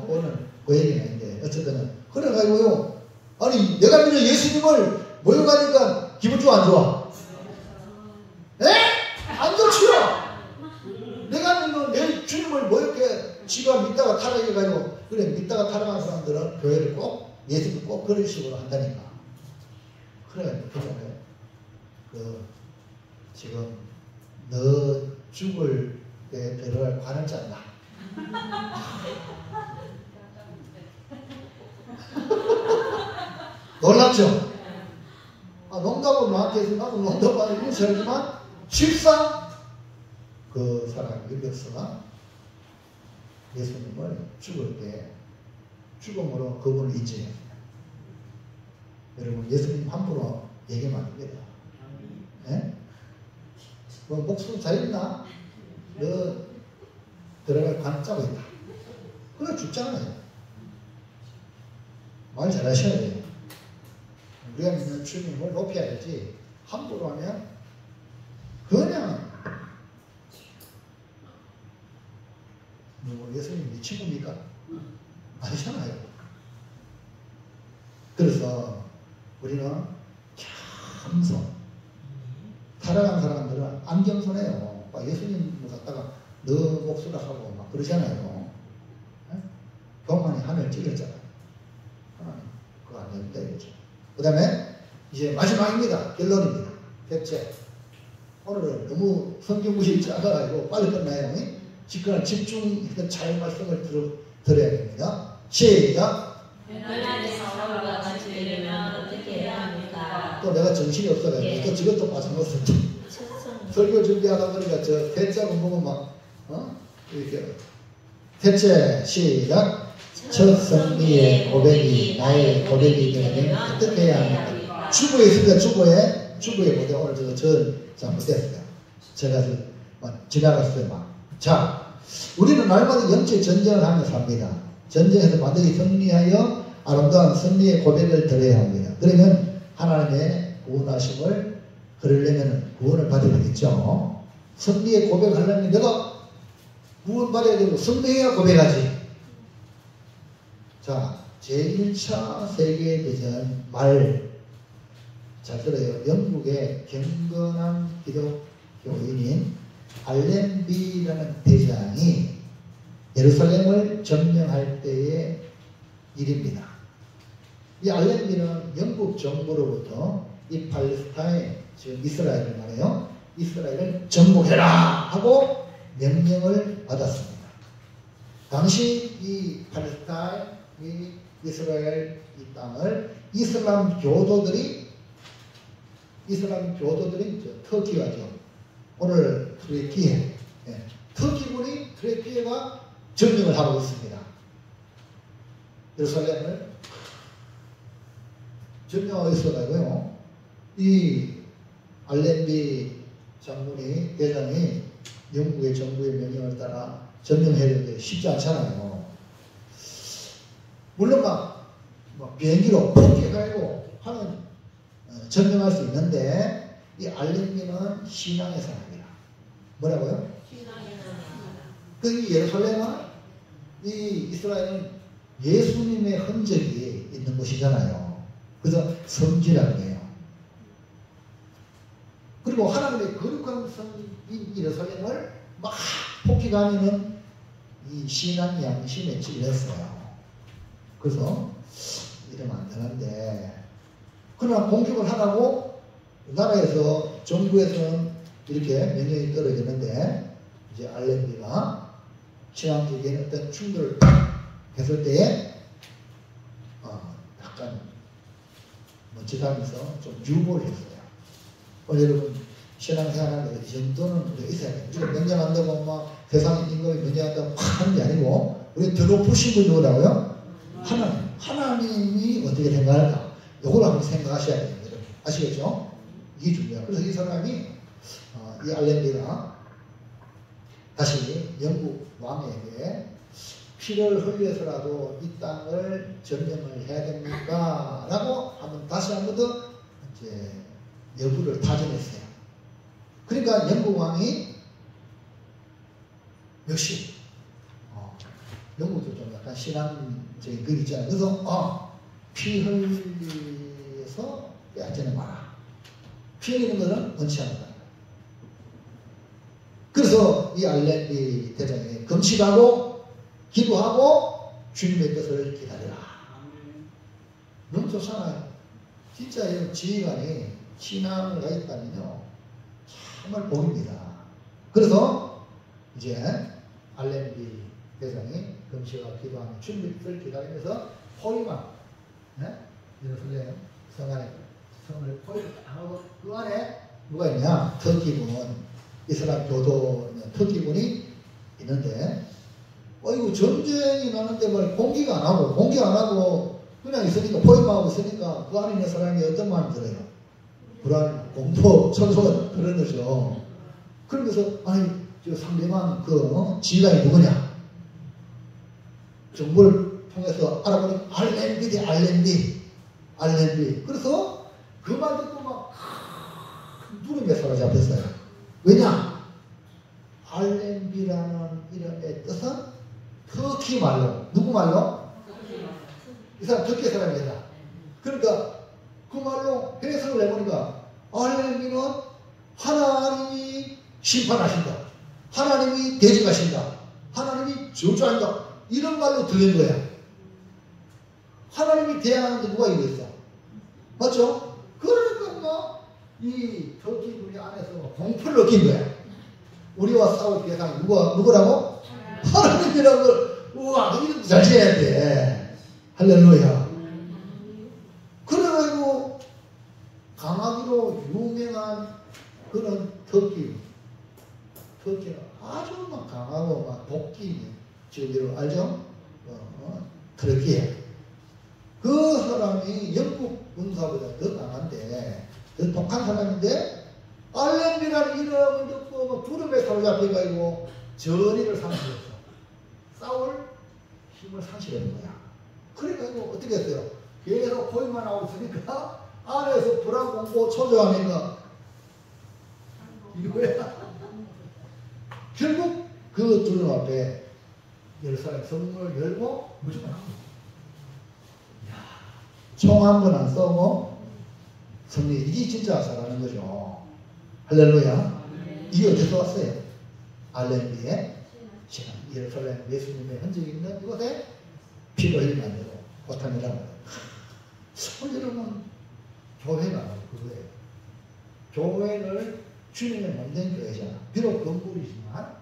오늘 그 얘기는 아닌데 어쨌든 그래가지고요. 아니 내가 믿는 예수님을 모욕하니까 기분 좋아 안 좋아? 에? 안 좋지요. 내가 믿는 내 주님을 모욕해 지가 믿다가 타락해가지고 그래 믿다가 타락한 사람들은 교회를 꼭 예수님 꼭 그런 식으로 한다니까. 그래 그러잖아요. 지금 너 죽을 때 들어갈 관을 짰나? 놀랍죠? 농담은 나한테 해서 나도 농담을 일처하지만 실상 그 사람 율리오스가 예수님을 죽을 때 죽음으로 그분을 인정했어요. 여러분 예수님 함부로 얘기하면 안 됩니다. 네? 뭐 목숨 잘 있나? 너 들어갈 관 짜고 있다. 그래 죽잖아요. 말 잘하셔야 돼요. 우리가 믿는 주님을 높여야지 함부로 하면 그냥 뭐 예수님 네 친구입니까? 아니잖아요. 그래서 우리는 겸손. 타락한 사람들은 안 겸손해요. 막 예수님 갖다가 너 목수라 하고 막 그러잖아요. 교만이 하늘 찔렸잖아요. 하나님 그거 안 된다 이거죠. 그 다음에 이제 마지막입니다. 결론입니다. 대체 오늘은 너무 성경 무시 작아가지고 빨리 끝나요. 집중해서 잘 말씀을 들어야 됩니다. 시작. 하나님의 사울과 같이 되려면 어떻게 해야 합니까? 또 내가 정신이 없어가지고 예. 또 저것도 빠져먹었어. 설교 준비하다 보니까 저 대자군 보면 막 이렇게 대체 시작. 첫 성리의 고백이 나의 고백이 되면 어떻게 해야 합니까? 주부에 있으니까 주부에 보다 오늘 저 잘못했어요. 제가 막 지나갔어요 막. 자, 우리는 날마다 영적 전쟁을 하면서 삽니다. 전쟁에서 반드시 승리하여 아름다운 승리의 고백을 드려야 합니다. 그러면 하나님의 구원하심을 그러려면 구원을 받아야 되겠죠. 승리의 고백하려면 내가 구원받아야 되고 승리해야 고백하지. 자, 제1차 세계대전 말 잘 들어요. 영국의 경건한 기독교인인 알렌비라는 대장이 예루살렘을 점령할 때의 일입니다. 이 알렌비는 영국 정부로부터 이 팔레스타인, 즉 이스라엘을 말해요. 이스라엘을 정복해라 하고 명령을 받았습니다. 당시 이 팔레스타인, 이 이스라엘 이 땅을 이슬람 교도들이 터키가죠. 오늘 트레키에, 터키군이 트레키에가 점령을 하고 있습니다. 예루살렘을 점령하고 있어가지고요. 이 알렌비 장군이, 대장이 영국의 정부의 명령을 따라 점령해야 되는데 쉽지 않잖아요. 물론 막 비행기로 폭격하고 하는 점령할 수 있는데 이 알렌비는 신앙의 사람이라. 뭐라고요? 그 예루살렘은 이 이스라엘은 예수님의 흔적이 있는 곳이잖아요. 그래서 성지라고 해요. 그리고 하나님의 거룩한 성인 예루살렘을 막 폭격하면은 이 신앙 양심에 찔렸어요. 그래서 이러면 안 되는데, 그러나 공격을 하라고 나라에서 정부에서는 이렇게 명령이 떨어지는데, 이제 알렌비가 신앙적인 어떤 충돌을 했을 때에 약간 멋지다면서 좀 유보를 했어요. 여러분 신앙생활하는데 이 정도는 우리가 있어야 돼요. 우리가 명령한다고 막 세상의 임금이 명령한다고 하는 게 아니고, 우리 더 높으신 분이 누구라고요? 하나님이 어떻게 생각할까? 이걸 한번 생각하셔야 돼요. 여러분. 아시겠죠? 이게 중요해요. 그래서 이 사람이 이 알렌비가 다시 영국 왕에게 피를 흘려서라도 이 땅을 점령을 해야 됩니까? 라고 한번 다시 한 번 더 이제 여부를 타전했어요. 그러니까 영국 왕이 역시 영국도 좀 약간 신앙적인 그 있잖아요. 그래서 피 흘려서 빼앗지는 마라. 피 흘리는 것은 원치 않는다. 그래서 이 알렌비 대장이 금식하고 기도하고 주님의 뜻을 기다리라. 너무 좋잖아요. 진짜 이 지휘관이 신앙을 가졌다면요, 정말 복입니다. 그래서 이제 알렌비 대장이 금식하고 기도하며 주님의 뜻을 기다리면서 포위만, 예루살렘 성 안에 성을 포위하고 그 안에 누가 있냐? 터키군, 이슬람 교도 터키군이 있는데, 이거 전쟁이 나는데 말 공격 안 하고 그냥 있으니까, 포위만 하고 있으니까 그 안에 있는 사람이 어떤 마음이 들어요? 불안, 공포, 철소 그런 거죠. 그러면서 저 상대방 지휘관이 누구냐? 정보를 통해서 알아보니 알렌비. 그래서 그 말 듣고 막 누름에 사로잡혔어요. 왜냐? 알렌비라는 이름의 뜻은 터키 말로, 누구 말로? 이 사람 터키 사람이다. 그러니까 그 말로 해석을 해보니까 알렌비는 하나님이 심판하신다, 하나님이 대적하신다, 하나님이 저주한다, 이런 말로 들린 거야. 하나님이 대항하는데 누가 이거 있어? 맞죠? 그러니까 이 터키군이 안에서 공포를 느낀 거야. 우리와 싸울 대상이 누구라고? 하나님이라는 걸, 우와, 이런 잘 지어야 돼. 할렐루야. 그래가지고 강하기로 유명한 그런 터키는 아주 막 강하고 막 독기, 지금 알죠? 터키에. 그 사람이 영국 군사보다 더 강한데, 더 독한 사람인데, 알렌비라는 이름을 듣고 두름에 사로잡혀가지고 전의를 상실했어. 싸울 힘을 상실하는 거야. 그래가지고 어떻게 했어요? 계속 고인만 하고 있으니까 안에서 불안 공고 초조하니까 이거야. 결국 그 두름 앞에 예루살렘 성문을 열고 무조건 총 한 번 안 쏘고 성리 이게 진짜 사라는 거죠. 할렐루야. 이게 어디서 왔어요? 알렘비의 시간. 예루살렘 예수님의 흔적이 있는 이곳에 피로 흘리면 안 되고 고탄이라고. 여러분 교회가 그거예요. 교회를 주님의 몸된 교회잖아. 비록 건물이지만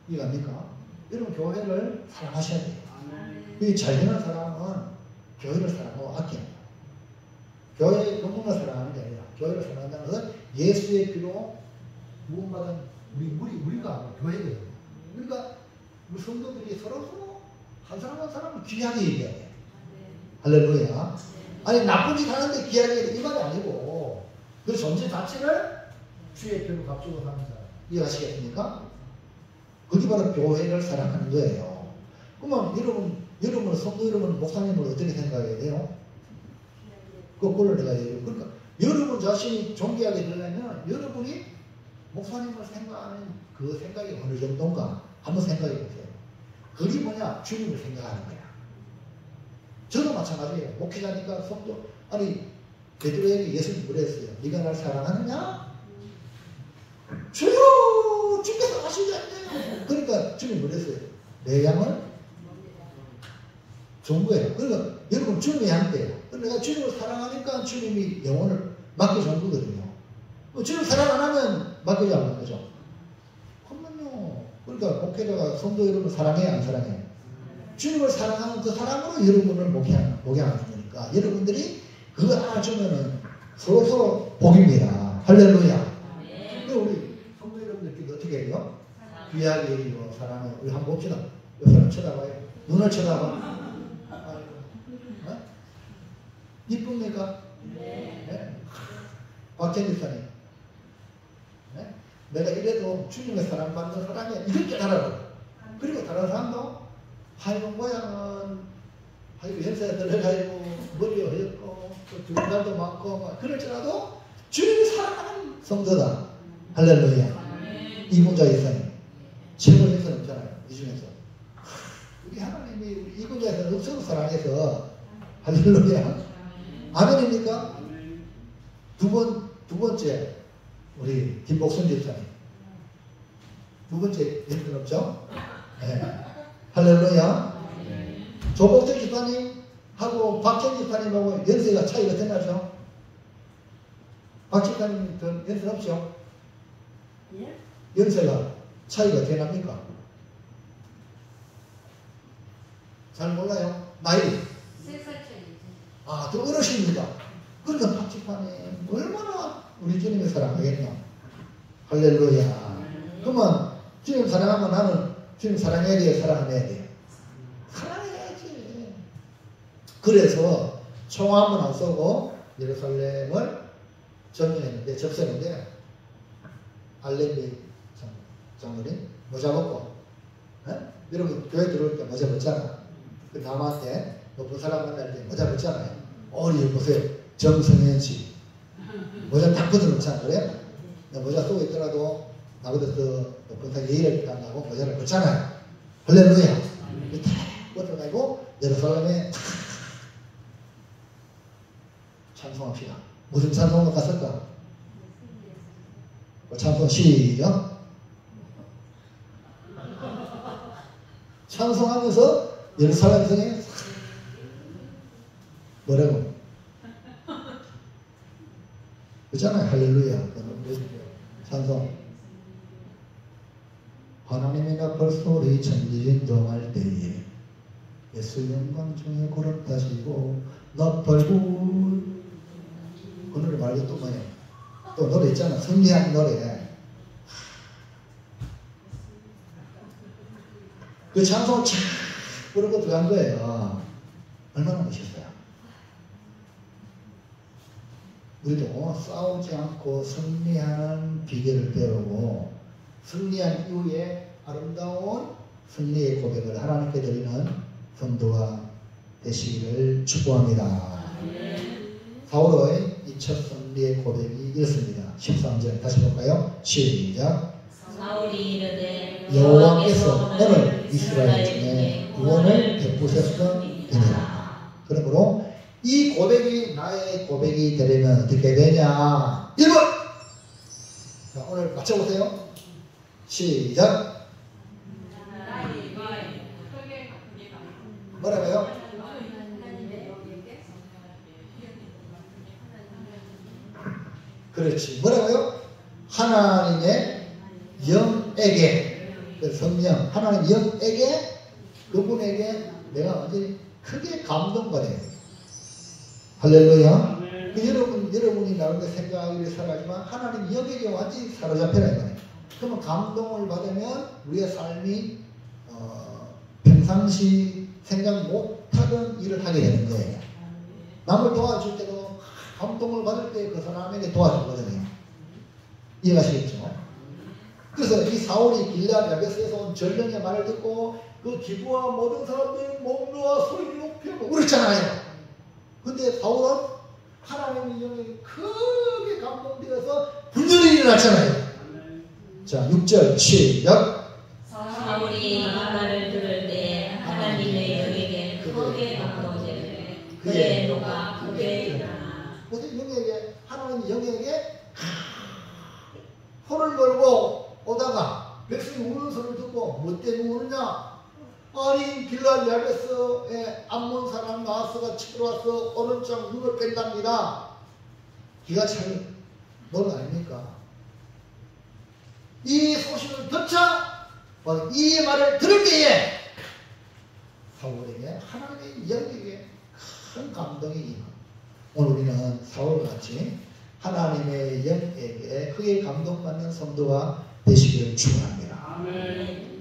이게 뭡니까? 여러분 교회를 사랑하셔야 돼요. 이 잘되는 사람은 교회를 사랑하고 아끼는 거예요. 교회 건물만 사랑하는 게 아니라 교회를 사랑한다는 것은 예수의 피로 구원받은 우리가 교회거든요. 그러니까 우리 성도들이 서로 한 사람 한 사람을 귀하게 얘기해야 돼요. 할렐루야. 아니 나쁜 짓 하는데 귀하게 얘기해 이 말이 아니고 그 존재 자체를 주의 피로 값주고 사는 사람. 이해하시겠습니까? 그게 바로 교회를 사랑하는 거예요. 그러면 여러분 성도 여러분 목사님을 어떻게 생각해야 돼요? 거꾸로 내가 얘기해요. 그러니까 여러분 자신이 존귀하게 되려면 여러분이 목사님을 생각하는 그 생각이 어느 정도인가 한번 생각해 보세요. 그게 뭐냐? 주님을 생각하는 거야. 저도 마찬가지예요. 목회자니까 성도 아니 베드로에게 예수님이 그랬어요. 네가 날 사랑하느냐? 주여 주께서 하시지 않네요. 그러니까 주님이 그랬어요. 내 양을 좋은 거예요. 그러니까 여러분 주님의 양떼예요. 내가 주님을 사랑하니까 주님이 영혼을 맡겨준 거거든요. 주님 사랑 안 하면 맡겨지 않는 거죠. 그럼요. 그러니까 목회자가 성도 여러분 사랑해 안 사랑해? 주님을 사랑하는 그 사랑으로 여러분을 목양하는 거니까 여러분들이 그거 하나 주면은 서로 복입니다. 할렐루야. 근데 우리 성도 여러분들끼리 어떻게 해요? 귀하게 얘기로 사랑을 우리 한번 봅시다. 이 사람 쳐다봐요. 눈을 쳐다봐. 이쁩니까? 네. 박재현 집사님. 네? 내가 이래도 주님의 사랑받는 사람이야. 이렇게 달아요. 그리고 다른 사람도 하이고 모양은 하이고 연세가 들어가지고 머리가 허옇고 또 주름살도 많고 막 그럴지라도 주님이 사랑하는 성도다. 할렐루야. 이군자 집사님. 최고 집사님 없잖아요. 이 중에서. 우리 하나님이 우리 이군자 집사님 서로 사랑해서 할렐루야. 아멘입니까? 두 번째, 우리 김복순 집사님. 두 번째, 연륜 없죠? 네. 할렐루야. 조복택 집사님하고 박현 집사님하고 연세가 차이가 되나죠? 박 집사님 연세 없죠? 예? 연세가 차이가 되납니까? 잘 몰라요? 나이? 3살 차이. 아, 더 어르십니다. 그러니까 박집사님 얼마나 우리 주님을 사랑하겠나. 할렐루야. 그러면 주님 사랑하면 나는 주님 사랑해야 돼, 사랑해야 돼? 사랑해야지. 그래서 총 한 번 안 쏘고 예루살렘을 점령했는데, 접수했는데 알렘비 장로님 모자 벗고, 여러분 교회 들어올 때 모자 벗잖아. 그 남한테 높은 사람 만날 때 모자 벗잖아요. 어리 보세요. 정성현 씨 모자 딱 벗어놓잖아. 그래? 모자 쓰고 있더라도 나보다 더 높은 사람 예의를 표한다고 모자를 벗잖아요. 할렐루야. 탁 벗어가지고 예루살렘에 탁 찬송합시다. 무슨 찬송을 갔을까? 찬송 시작. 찬송하면서 예루살렘 성에 뭐라고? 그렇잖아요. 할렐루야. 찬송. 하나님이 나팔 소리 천지진동할 때에 예수 영광 중에 구름 타시고 나팔불. 그 노래 말고 또 뭐냐? 또 노래 있잖아. 승리한 노래. 그 찬송을 착 부르고 들어간 거예요. 얼마나 멋있어요. 우리도 싸우지 않고 승리하는 비결을 배우고 승리한 이후에 아름다운 승리의 고백을 하나님께 드리는 성도가 되시기를 축복합니다. 사울의 이 첫 승리의 고백이 이렇습니다. 13절 다시 볼까요? 시작. 사울이 이르되 여호와께서 오늘 이스라엘 중에 구원을 베푸셨음이니라. 그러므로 이 고백이 나의 고백이 되려면 어떻게 되냐? 1번! 자, 오늘 맞춰보세요. 시작. 뭐라고요? 그렇지. 뭐라고요? 하나님의 영에게, 성령, 하나님 영에게, 그분에게 내가 완전히 크게 감동받아요. 할렐루야. 여러분이 나름대로 생각하기를 살아가지만 하나님 영에게 완전히 사로잡혀라 이거예요. 그러면 감동을 받으면 우리의 삶이 평상시 생각 못하던 일을 하게 되는 거예요. 남을 도와줄 때도 감동을 받을 때 그 사람에게 도와주거든요. 이해가시겠죠? 그래서 이 사울이 길르앗 야베스에서 온 전령의 말을 듣고 그 기부와 모든 사람들이 몸놓아 소리를 높이고 그랬잖아요. 근데 사울은 하나님의 영에 크게 감동되어서 분열이 일어났잖아요. 자, 6절 시작. 사울이 말을 들을 때 하나님의 영에게 크게 감동되네. 그의 노가 크게 일어나. 무슨 영에게, 하나님 영에게 손을 걸고 오다가 백성이 우는 소리를 듣고 뭐 때문에 우느냐? 아니 길르앗 야베스에 암몬 사람 나하스가 치러와서 오른쪽 눈을 뺀답니다. 기가 차는 뭘 아닙니까? 이 소식을 듣자 이 말을 들을 때에 사울에게 하나님의 영에게 큰 감동이 임합니다. 오늘 우리는 사울과 같이 하나님의 영에게 크게 감동받는 성도가 되시기를 축원합니다. 아멘.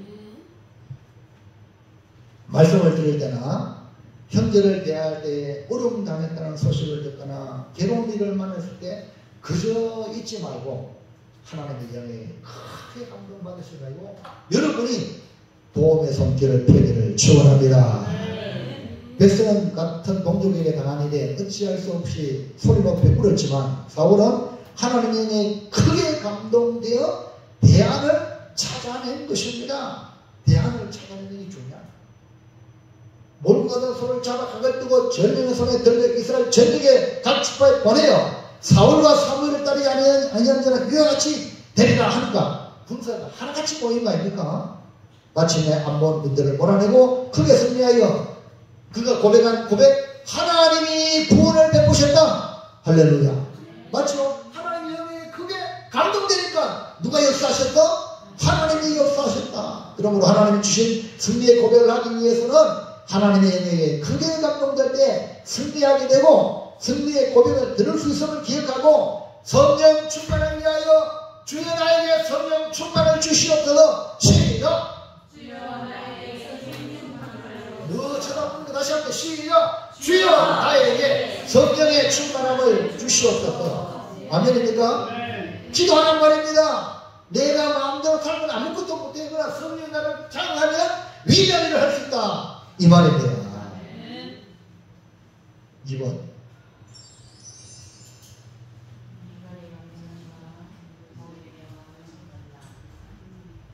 말씀을 들을 때나 형제를 대할 때 어려움 당했다는 소식을 듣거나 괴로운 일을 만났을 때 그저 잊지 말고 하나님의 영에 크게 감동받으시고 여러분이 도움의 손길을 펴기를 축원합니다. 백성은 같은 동족에게 당한 일에 어찌할 수 없이 소리 높여 울었지만 사울은 하나님의 영에 크게 감동되어 대안을 찾아낸 것입니다. 대안을 찾아내는 게 중요합니다. 몰고 가던 손을 잡아 각을 뜨고 전령의 손에 들려 이스라엘 전역에 각 지파에 보내요. 사울과 사무엘을 따르지 아니한 자는 그와 같이 되리라 하니까 군사가 하나같이 모인 거 아닙니까? 마침내 암몬 군대를 몰아내고 크게 승리하여 그가 고백한 고백 하나님이 구원을 베푸셨다. 할렐루야. 맞죠? 하나님의 영에 크게 감동되니까 누가 역사하셨다? 하나님이 역사하셨다. 그러므로 하나님이 주신 승리의 고백을 하기 위해서는 하나님의 영에 크게 감동될 때 승리하게 되고 승리의 고백을 들을 수 있음을 기억하고 성령 충만을 위하여 주여 나에게 성령 충만을 주시옵소서. 시작. 너 쳐다보는 거 다시 한번 시작. 주여 나에게 성령의 충만함을 주시옵소서. 아멘입니까? 기도하는 말입니다. 내가 마음대로 살면 아무것도 못되거나 성령 나를 장하면 위대한 일을 할 수 있다. 이 말입니다. 2번.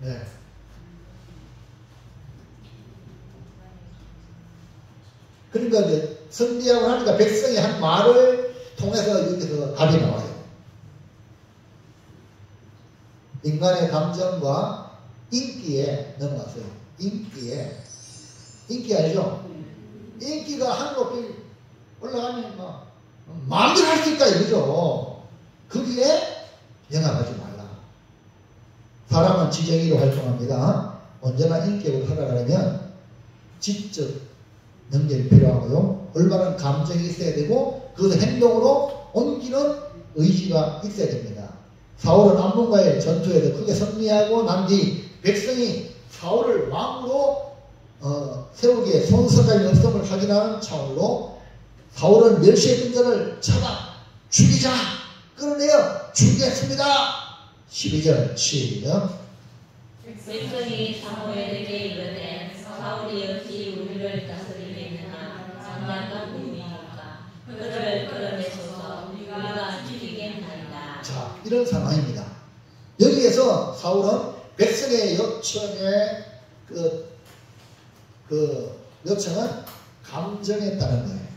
네. 그러니까 이제 승리하고 하니까 백성이 한 말을 통해서 여기서 답이 나와요. 인간의 감정과 인기에 넘어갔어요. 인기 알죠? 인기가 한 높이 올라가면 막 마음대로 할 수 있다 이거죠. 거기에 영합하지 말라. 사람은 지정의로 활동합니다. 언제나 인격으로 살아가려면 지적 능력이 필요하고요. 올바른 감정이 있어야 되고 그것을 행동으로 옮기는 의지가 있어야 됩니다. 사울은 암몬과의 전투에서 크게 승리하고 난 뒤 백성이 사울을 왕으로 세우기에 손석가의 역성을 확인하는 차원으로 사울은 멸시했던 자를 잡아 죽이자 끌어내어 죽이겠습니다. 12절 시작. 백성이 사무엘에게 이르되 사울이 어찌 우리를 다스리겠느냐. 장난감 놈이니까 그들을 끌어내소서 우리가 죽이겠나이다. 자, 이런 상황입니다. 여기에서 사울은 백성의 요청에 그 요청은 감정에 따른 거예요.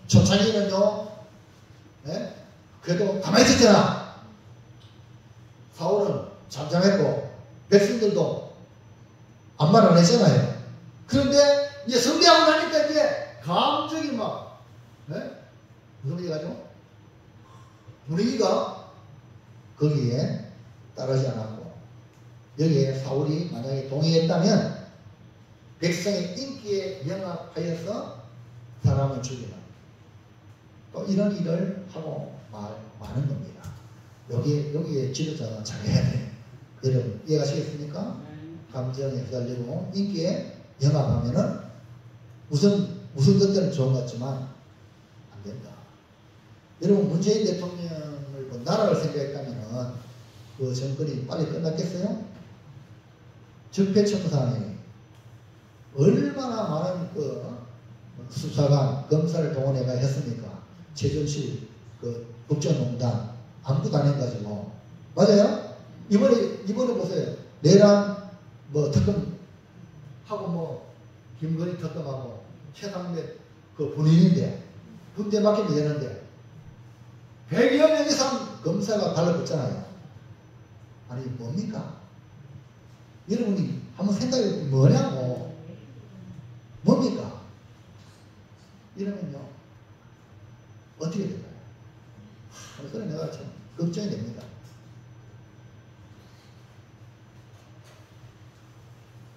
초창기는요, 네? 그래도 가만히 있었잖아. 사울은 잠잠했고 백성들도 아무 말 안 했잖아요. 그런데 이제 성리하고 나니까 이제 감정이 막, 네? 무슨 얘기가죠? 분위기가 거기에 따르지 않았고, 여기에 사울이 만약에 동의했다면 백성의 인기에 영합하여서 사람을 죽이라. 또 이런 일을 하고 마는 겁니다. 여기에 지도자가 잘해야 돼요. 여러분 이해가시겠습니까? 감정에 휘둘리고 인기에 영합하면은 무슨 것들은 좋은 것 같지만 안 된다. 여러분 문재인 대통령을 뭐 나라를 생각했다면은 그 정권이 빨리 끝났겠어요? 적폐청산이 얼마나 많은 그 수사관, 검사를 동원해가 했습니까? 최순실, 그 국정농단 아무것도 안 해가지고. 맞아요? 이번에 보세요. 내란 뭐 특검 하고 뭐 김건희 특검하고 최상met 그 본인인데 군대 맡기면 되는데 100여 명 이상 검사가 달라붙잖아요. 아니 뭡니까? 여러분이 한번 생각해 보면 뭐냐고. 뭡니까? 이러면요 어떻게 될까요? 그래서 내가 참 걱정이 됩니다.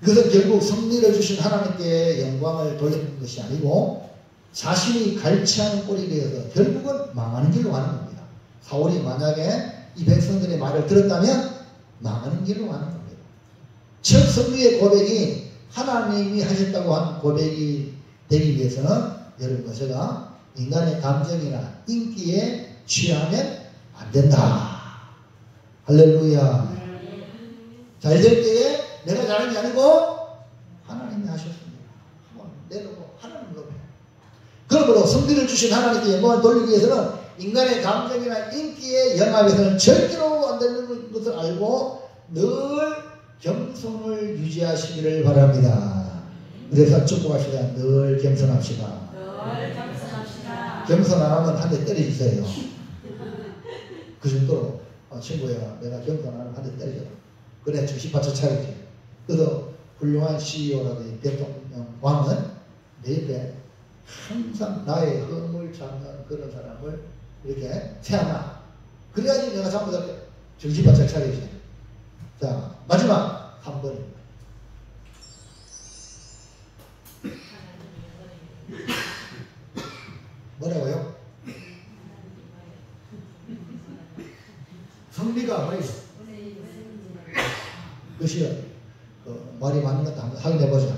이것은 결국 승리를 주신 하나님께 영광을 돌리는 것이 아니고 자신이 갈취하는 꼴이 되어서 결국은 망하는 길로 가는 겁니다. 사울이 만약에 이 백성들의 말을 들었다면 망하는 길로 가는 겁니다. 첫 승리의 고백이 하나님이 하셨다고 한 고백이 되기 위해서는 여러분과 제가 인간의 감정이나 인기에 취하면 안 된다. 할렐루야. 잘 될 때에 내가 잘한 게 아니고 하나님이 하셨습니다. 한번 내놓고 하나님을 높여요. 그러므로 승리를 주신 하나님께 영광을 돌리기 위해서는 인간의 감정이나 인기에 영합해서는 절대로 안 되는 것을 알고 늘 겸손을 유지하시기를 바랍니다. 그래서 축복하시다. 늘 겸손합시다. 겸손 안 하면 한 대 때려주세요. 그 정도로 친구야 내가 겸손 안 하면 한 대 때려줘. 그래 정신 바쳐 차리지. 그래서 훌륭한 CEO라든지 대통령 왕은 내 옆에 항상 나의 허물 잡는 그런 사람을 이렇게 세워놔. 그래야지 내가 전부 다 정신 바쳐 차리지. 자 마지막 3번입니다. 뭐라고요? 성리가 뭐예요? 그것이요. 말이 맞는 것도 한번 확인해보자.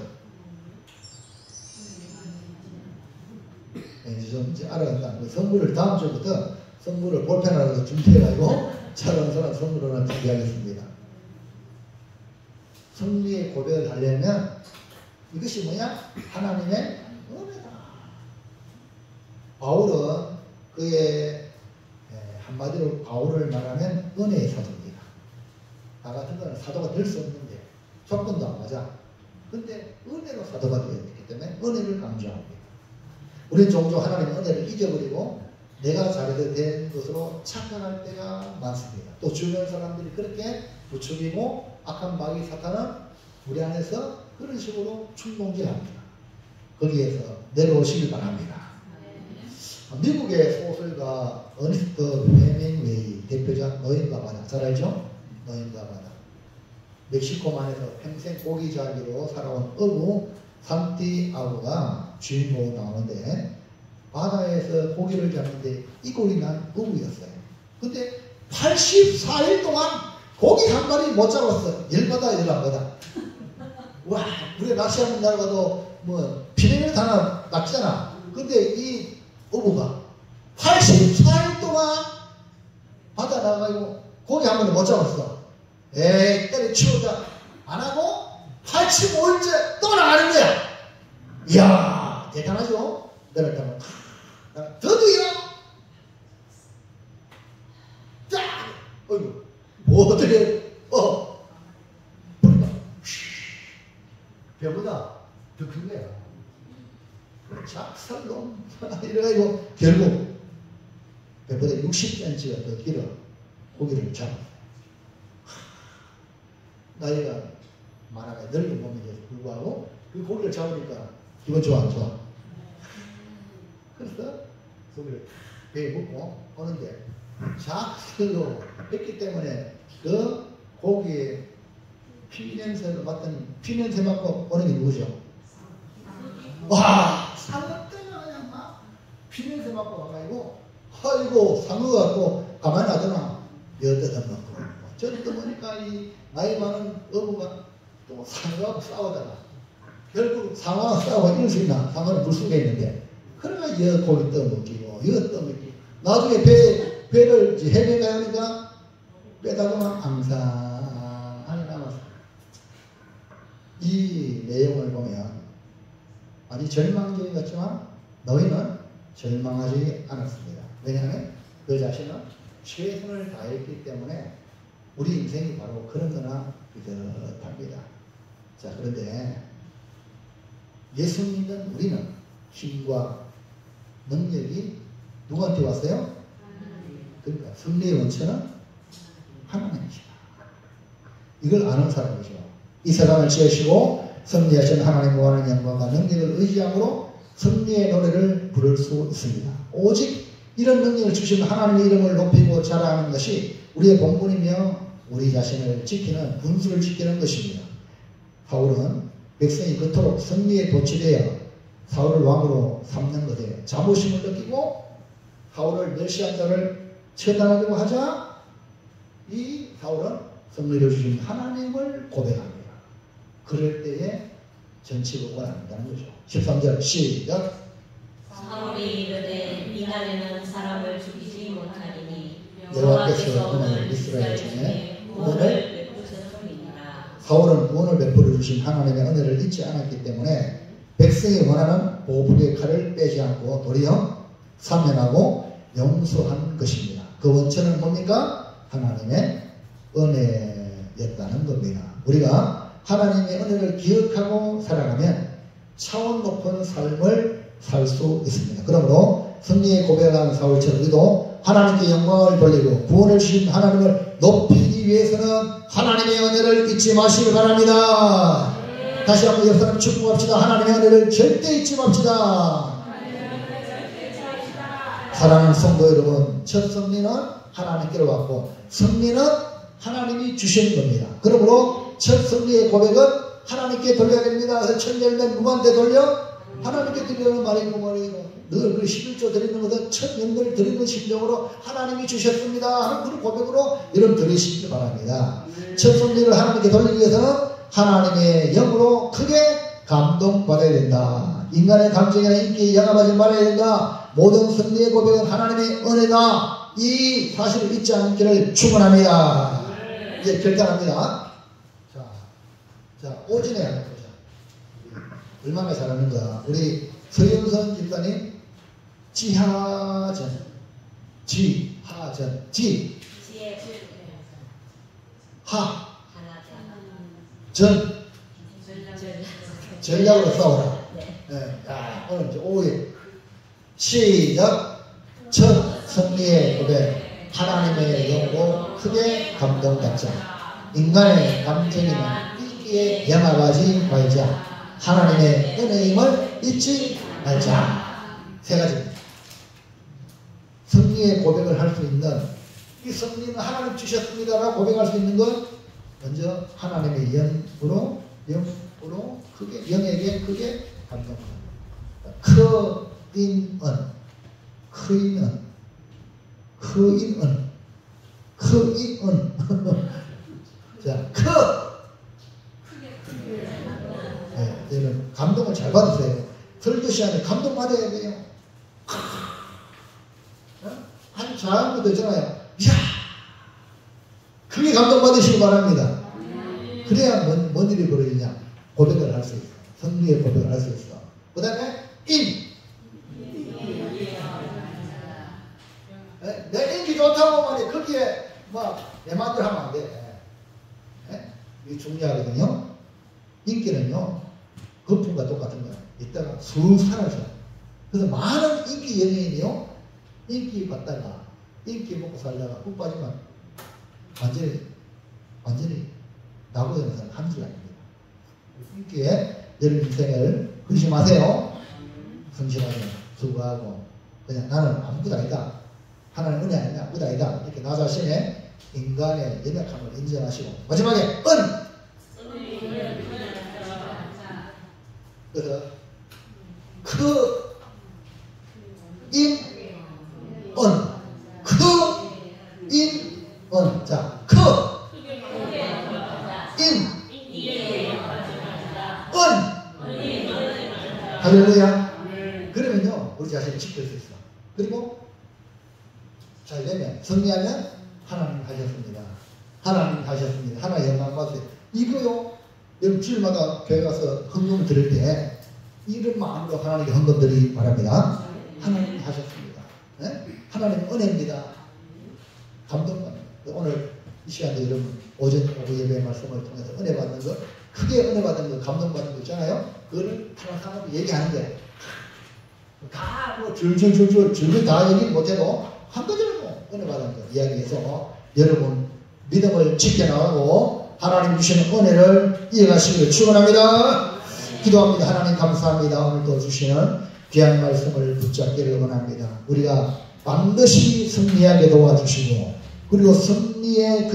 이제 알아간다. 선물을 다음 주부터 선물을 볼펜하고 준비해가지고 잘하는 사람 선물을 하나 준비하겠습니다. 성리의 고백을 하려면 이것이 뭐냐? 하나님의 은혜다. 바울은 그의 한마디로 바울을 말하면 은혜의 사도입니다. 나 같은 거는 사도가 될 수 없는데 조건도 안 맞아. 근데 은혜로 사도가 되었기 때문에 은혜를 강조합니다. 우리는 종종 하나님의 은혜를 잊어버리고 내가 잘해도 된 것으로 착각할 때가 많습니다. 또 주변 사람들이 그렇게 부추기고 악한 마귀 사탄은 우리 안에서 그런 식으로 충동질합니다. 거기에서 내려오시길 바랍니다. 미국의 소설가 어니스트 헤밍웨이 대표작 노인과 바다 잘 알죠? 노인과 바다. 멕시코만에서 평생 고기잡이로 살아온 어부 산티아고가 주인공으로 나오는데 바다에서 고기를 잡는데 이골이 난 어부였어요. 근데 84일 동안 고기 한 마리 못 잡았어. 열받아 열받아. 와 우리가 낚시하는 날가도 뭐 피레미드 하나 낚시잖아. 근데 이 어부가 84일 동안 바다 나가고 고기 한 마리 못 잡았어. 에이 때려치우자 안 하고 85일째 또 나가는 거야. 이야 대단하죠? 내가 타면 저도요. 쫙. 어이구. 뭐 어떻게 보니까 배보다 더 큰 거야. 작살놈 이래가지고 결국 배보다 60cm가 더 길어 고기를 잡았어요. 나이가 많아가 늙은 몸인데도 불구하고 그 고기를 잡으니까 기분 좋아 안 좋아? 그래서 고기를 배에 묻고 오는데 작살로 했기 때문에 그 고기에 피냄새를 맡던 피냄새 맡고 오는 게 누구죠? 와, 상어 때문에 그냥 막 피냄새 맡고 와가지고 아이고 상어 갖고 가만히 놔두나 여기다 먹고 저도 보니까 이 나이 많은 어부가 또 상어하고 싸우다가 결국 상어하고 싸우고 이럴 수 있나? 상어는 물속에 있는데 그러면 여 고기 떠먹기고 여 떠먹기고 나중에 배를 해변 가니까 빼다가만 앙상하게 남았어. 이 내용을 보면 아주 절망적인 것 같지만 너희는 절망하지 않았습니다. 왜냐하면 그 자신은 최선을 다했기 때문에 우리 인생이 바로 그런 거나 비슷합니다. 자, 그런데 예수 믿는 우리는 힘과 능력이 누구한테 왔어요? 그러니까 승리의 원천은 하나님이시다. 이걸 아는 사람이죠. 이 세상을 지으시고 승리하신 하나님 무한한 영광과 능력을 의지함으로 승리의 노래를 부를 수 있습니다. 오직 이런 능력을 주신 하나님의 이름을 높이고 자랑하는 것이 우리의 본분이며 우리 자신을 지키는 분수를 지키는 것입니다. 사울은 백성이 그토록 승리에 도취되어 사울을 왕으로 삼는 것에 자부심을 느끼고 사울을 멸시한 자를 처단하려고 하자 이 사울은 승리를 주신 하나님을 고백합니다. 그럴 때에 전치복을 한다는 거죠. 13절 시작. 사울이 이르되 이날에는 사람을 죽이지 못하리니 여호와께서 오늘 이스라엘 중에 구원을 베푸셨음이니라. 사울은 구원을 베풀어 주신 하나님의 은혜를 잊지 않았기 때문에 백성이 원하는 보복의 칼을 빼지 않고 도리어 사면하고 용서한 것입니다. 그 원천은 뭡니까? 하나님의 은혜였다는 겁니다. 우리가 하나님의 은혜를 기억하고 살아가면 차원 높은 삶을 살 수 있습니다. 그러므로 승리의 고백한 사울처럼 우리도 하나님께 영광을 돌리고 구원을 주신 하나님을 높이기 위해서는 하나님의 은혜를 잊지 마시기 바랍니다. 다시 한번 여러분 축복합시다. 하나님의 은혜를 절대 잊지 맙시다. 사랑하는 성도 여러분, 첫 승리는 하나님께로 왔고 승리는 하나님이 주신 겁니다. 그러므로 첫 승리의 고백은 하나님께 돌려야 됩니다. 그래서 첫 열매는 누구한테 돌려? 하나님께 드리는 말이고 뭐이고 늘 그 11조 드리는 것은 첫 열매를 드리는 심정으로 하나님이 주셨습니다 하는 그런 고백으로 여러분 드리시기 바랍니다. 첫 승리를 하나님께 돌리기 위해서는 하나님의 영으로 크게 감동받아야 된다. 인간의 감정이나 인기에 영합하지 말아야 된다. 모든 승리의 고백은 하나님의 은혜다. 이 사실을 잊지 않기를 축원합니다. 이제 결단합니다. 자, 오진에 한번 보자. 얼마나 잘하는가. 우리 서윤선 집사님 지하전 전략으로 싸워라. 네. 자, 오늘 이제 5일 시작. 첫 승리의 고백. 하나님의 영으로 크게 감동받자. 인간의 감정이나 인기에 영합하지 말자. 하나님의 은혜임을 잊지 말자. 세 가지입니다. 승리의 고백을 할 수 있는 이 승리는 하나님 주셨습니다라고 고백할 수 있는 건 먼저 하나님의 영으로 크게 영에게 크게 감동합니다. 크인은 자, 네, 여러분 감동을 잘 받으세요. 들듯이 아니라 감동 받아야 돼요. 아주 잘하는 것도 있잖아요. 이야, 크게 감동 받으시기 바랍니다. 그래야 뭔 일이 벌어지냐? 고백을 할 수 있어. 승리의 고백을 할 수 있어. 그 다음에 인. 내 인기 좋다고 말해. 거기에 내 마음대로 하면 안 돼. 이게 중요하거든요. 인기는요, 거품과 똑같은 거야. 이따가 쑥 사라져. 그래서 많은 인기 연예인이요, 인기 받다가, 인기 먹고 살다가 훅 빠지면 완전히 나고 되는 사람 한 줄 아닙니다. 인기에 여러분 인생을 의심하세요. 성실하게 수고하고, 그냥 나는 아무것도 아니다. 하나님 은혜 아니냐, 아무것도 아니다. 이렇게 나 자신의 인간의 연약함을 인정하시고, 마지막에 은! 그래서 인, 은. 인, 은. 자, 인, 은. 할렐루야. 그러면요, 우리 자신을 지킬 수 있어. 그리고 잘 되면, 승리하면 하나님 하셨습니다. 하나님 하셨습니다. 하나님 영광 받으세요. 이거요, 여러분 주일마다 교회 가서 헌금을 드릴 때 이런 마음으로 하나님께 헌금 드리기 바랍니다. 하나님 하셨습니다. 네? 하나님 은혜입니다. 감동받습니다. 오늘 이 시간에 여러분 오전 오후 예배 말씀을 통해서 은혜 받는 거, 크게 은혜 받는 거, 감동 받는 거 있잖아요. 그거를 하나하나 얘기하는 게 다 줄줄 다 얘기 못해도 한 가지라도 은혜 받는 거 이야기해서 여러분 믿음을 지켜나가고 하나님 주시는 은혜를 이어가시기를 축원합니다. 기도합니다. 하나님 감사합니다. 오늘도 주시는 귀한 말씀을 붙잡기를 원합니다. 우리가 반드시 승리하게 도와주시고, 그리고 승리의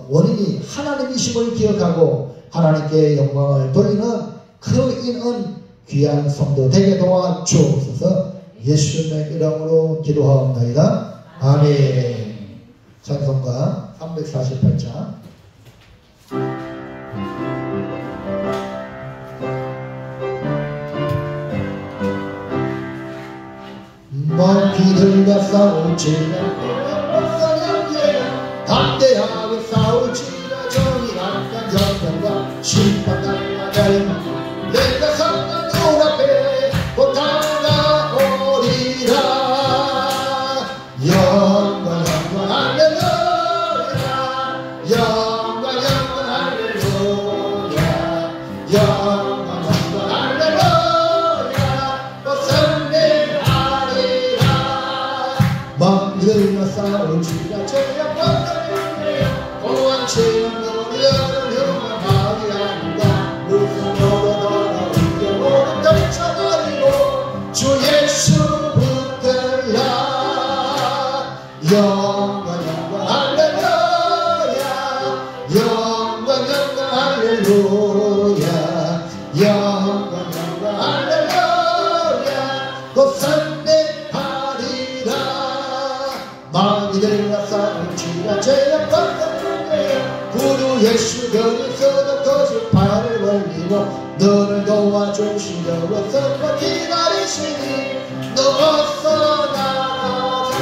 원인이 하나님이심을 기억하고 하나님께 영광을 돌리는 그 인은 귀한 성도 되게 도와주옵소서. 예수님의 이름으로 기도하옵나이다. 아멘. 찬송가 348장. 기들과 싸울지라 담대하게 싸울지라 정의한 정평과 심판 날아갈 내가 성난 눈앞에 곧 다가오리라. 영광 영광 할렐루야. 영광 영광 할렐루야. 영광 영광 할렐루야. 곧 승리하리라. 만들며 싸울지라 저녁과 고한치는 노래를 흉한 말이 아닌가. 웃음으로 돌아오게 모든 던져버리고 주 예수 붙들라. 영광 영광 할렐루야. 영광 영광 할렐루야. 영광 영광 할렐루야. 곧 승리하리라. 마귀들과 싸울지라 죄악 받는 구주 예수 그리스도 거짓 팔을 벌리고 너를 도와주시려고 서서 기다리시니 너 어서 나가자.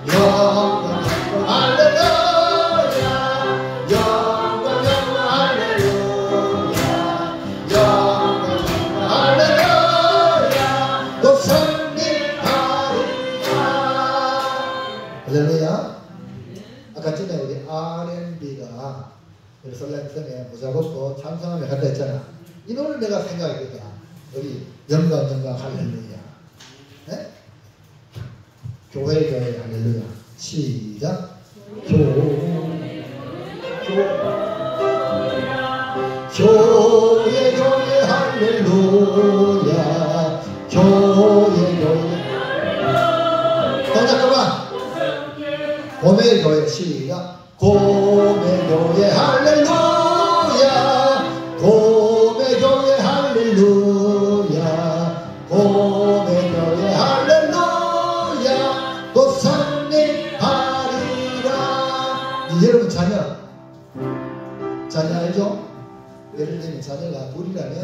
영광 영광 할렐루야. 영광 영광 할렐루야. 영광 영광 할렐루야. 또 승리하리라. 할렐루야. 아까 전에 우리 R&B가 설렘성에 모자 벗고 찬송하며 간다 했잖아. 이 노래를 내가 생각했거든. 우리 영광 영광 할렐루야. 네? 교회 할렐루야. 시작. 교회 할렐루야. 교회 잠깐만. 고메 교회 시작. 고메 교회 할렐루야. 고메 교회 할렐루야. 고메 교회 할렐루야. 곧 승리하리라. 여러분 자녀 알죠? 예를 들면 자녀가 둘이라면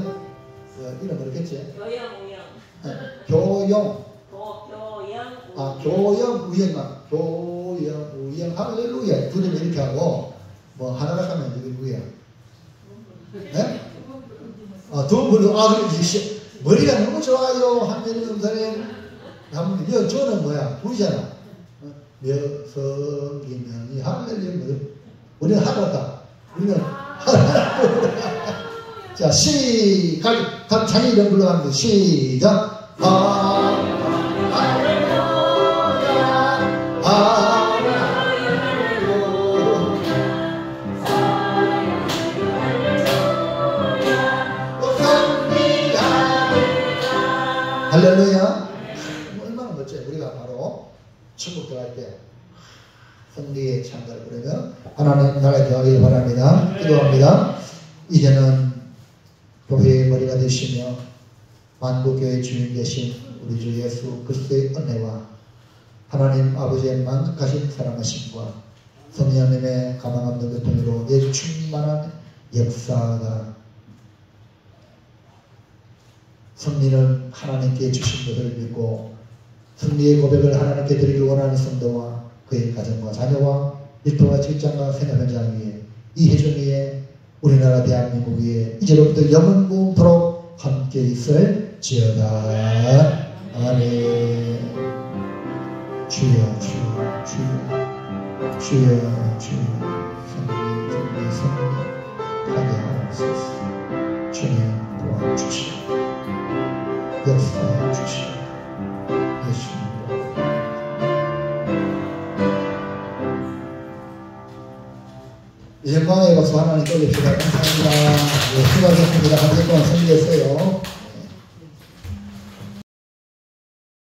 이름 모르겠지? 교영 우영만 교영 우영 할렐루야. 둘이면 이렇게 하고 뭐 하나가 하면 누구야? 네? 두 분은 머리가 너무 좋아요. 한면이 음선에 하면 저는 뭐야? 둘이잖아. 성기명이 할렐루야. 우리는 하나다. 우리는 하나. 자, 각 자기 이름 불러가면서 시작. 할렐루야. 얼마나 멋져요. 우리가 바로 천국 들어갈 때 성리의 찬가를 부르며 하나님 나라에 들어가기를 바랍니다. 기도합니다. 이제는 교회의 머리가 되시며 만국교회의 주인 되신 우리 주 예수 그리스도의 은혜와 하나님 아버지의 만극하신 사랑하심과 성령 하나님의 가망 없는 고통으로 내 충만한 역사가 승리는 하나님께 주신 것을 믿고 승리의 고백을 하나님께 드리길 원하는 성도와 그의 가정과 자녀와 일터와 직장과 생활 현장 위에 이 회중 위에 우리나라 대한민국 위에 이제로부터 영원토록 함께 있을지어다. 아멘. 주여 주여 주여 주여 주여 성령 하게 하옵소서. 주님 도와주시오. 역사해 주시오. 예수님으로. 영광의 박수 하나님 돌립시다. 감사합니다. 수고하셨습니다. 한 주 동안 승리했어요.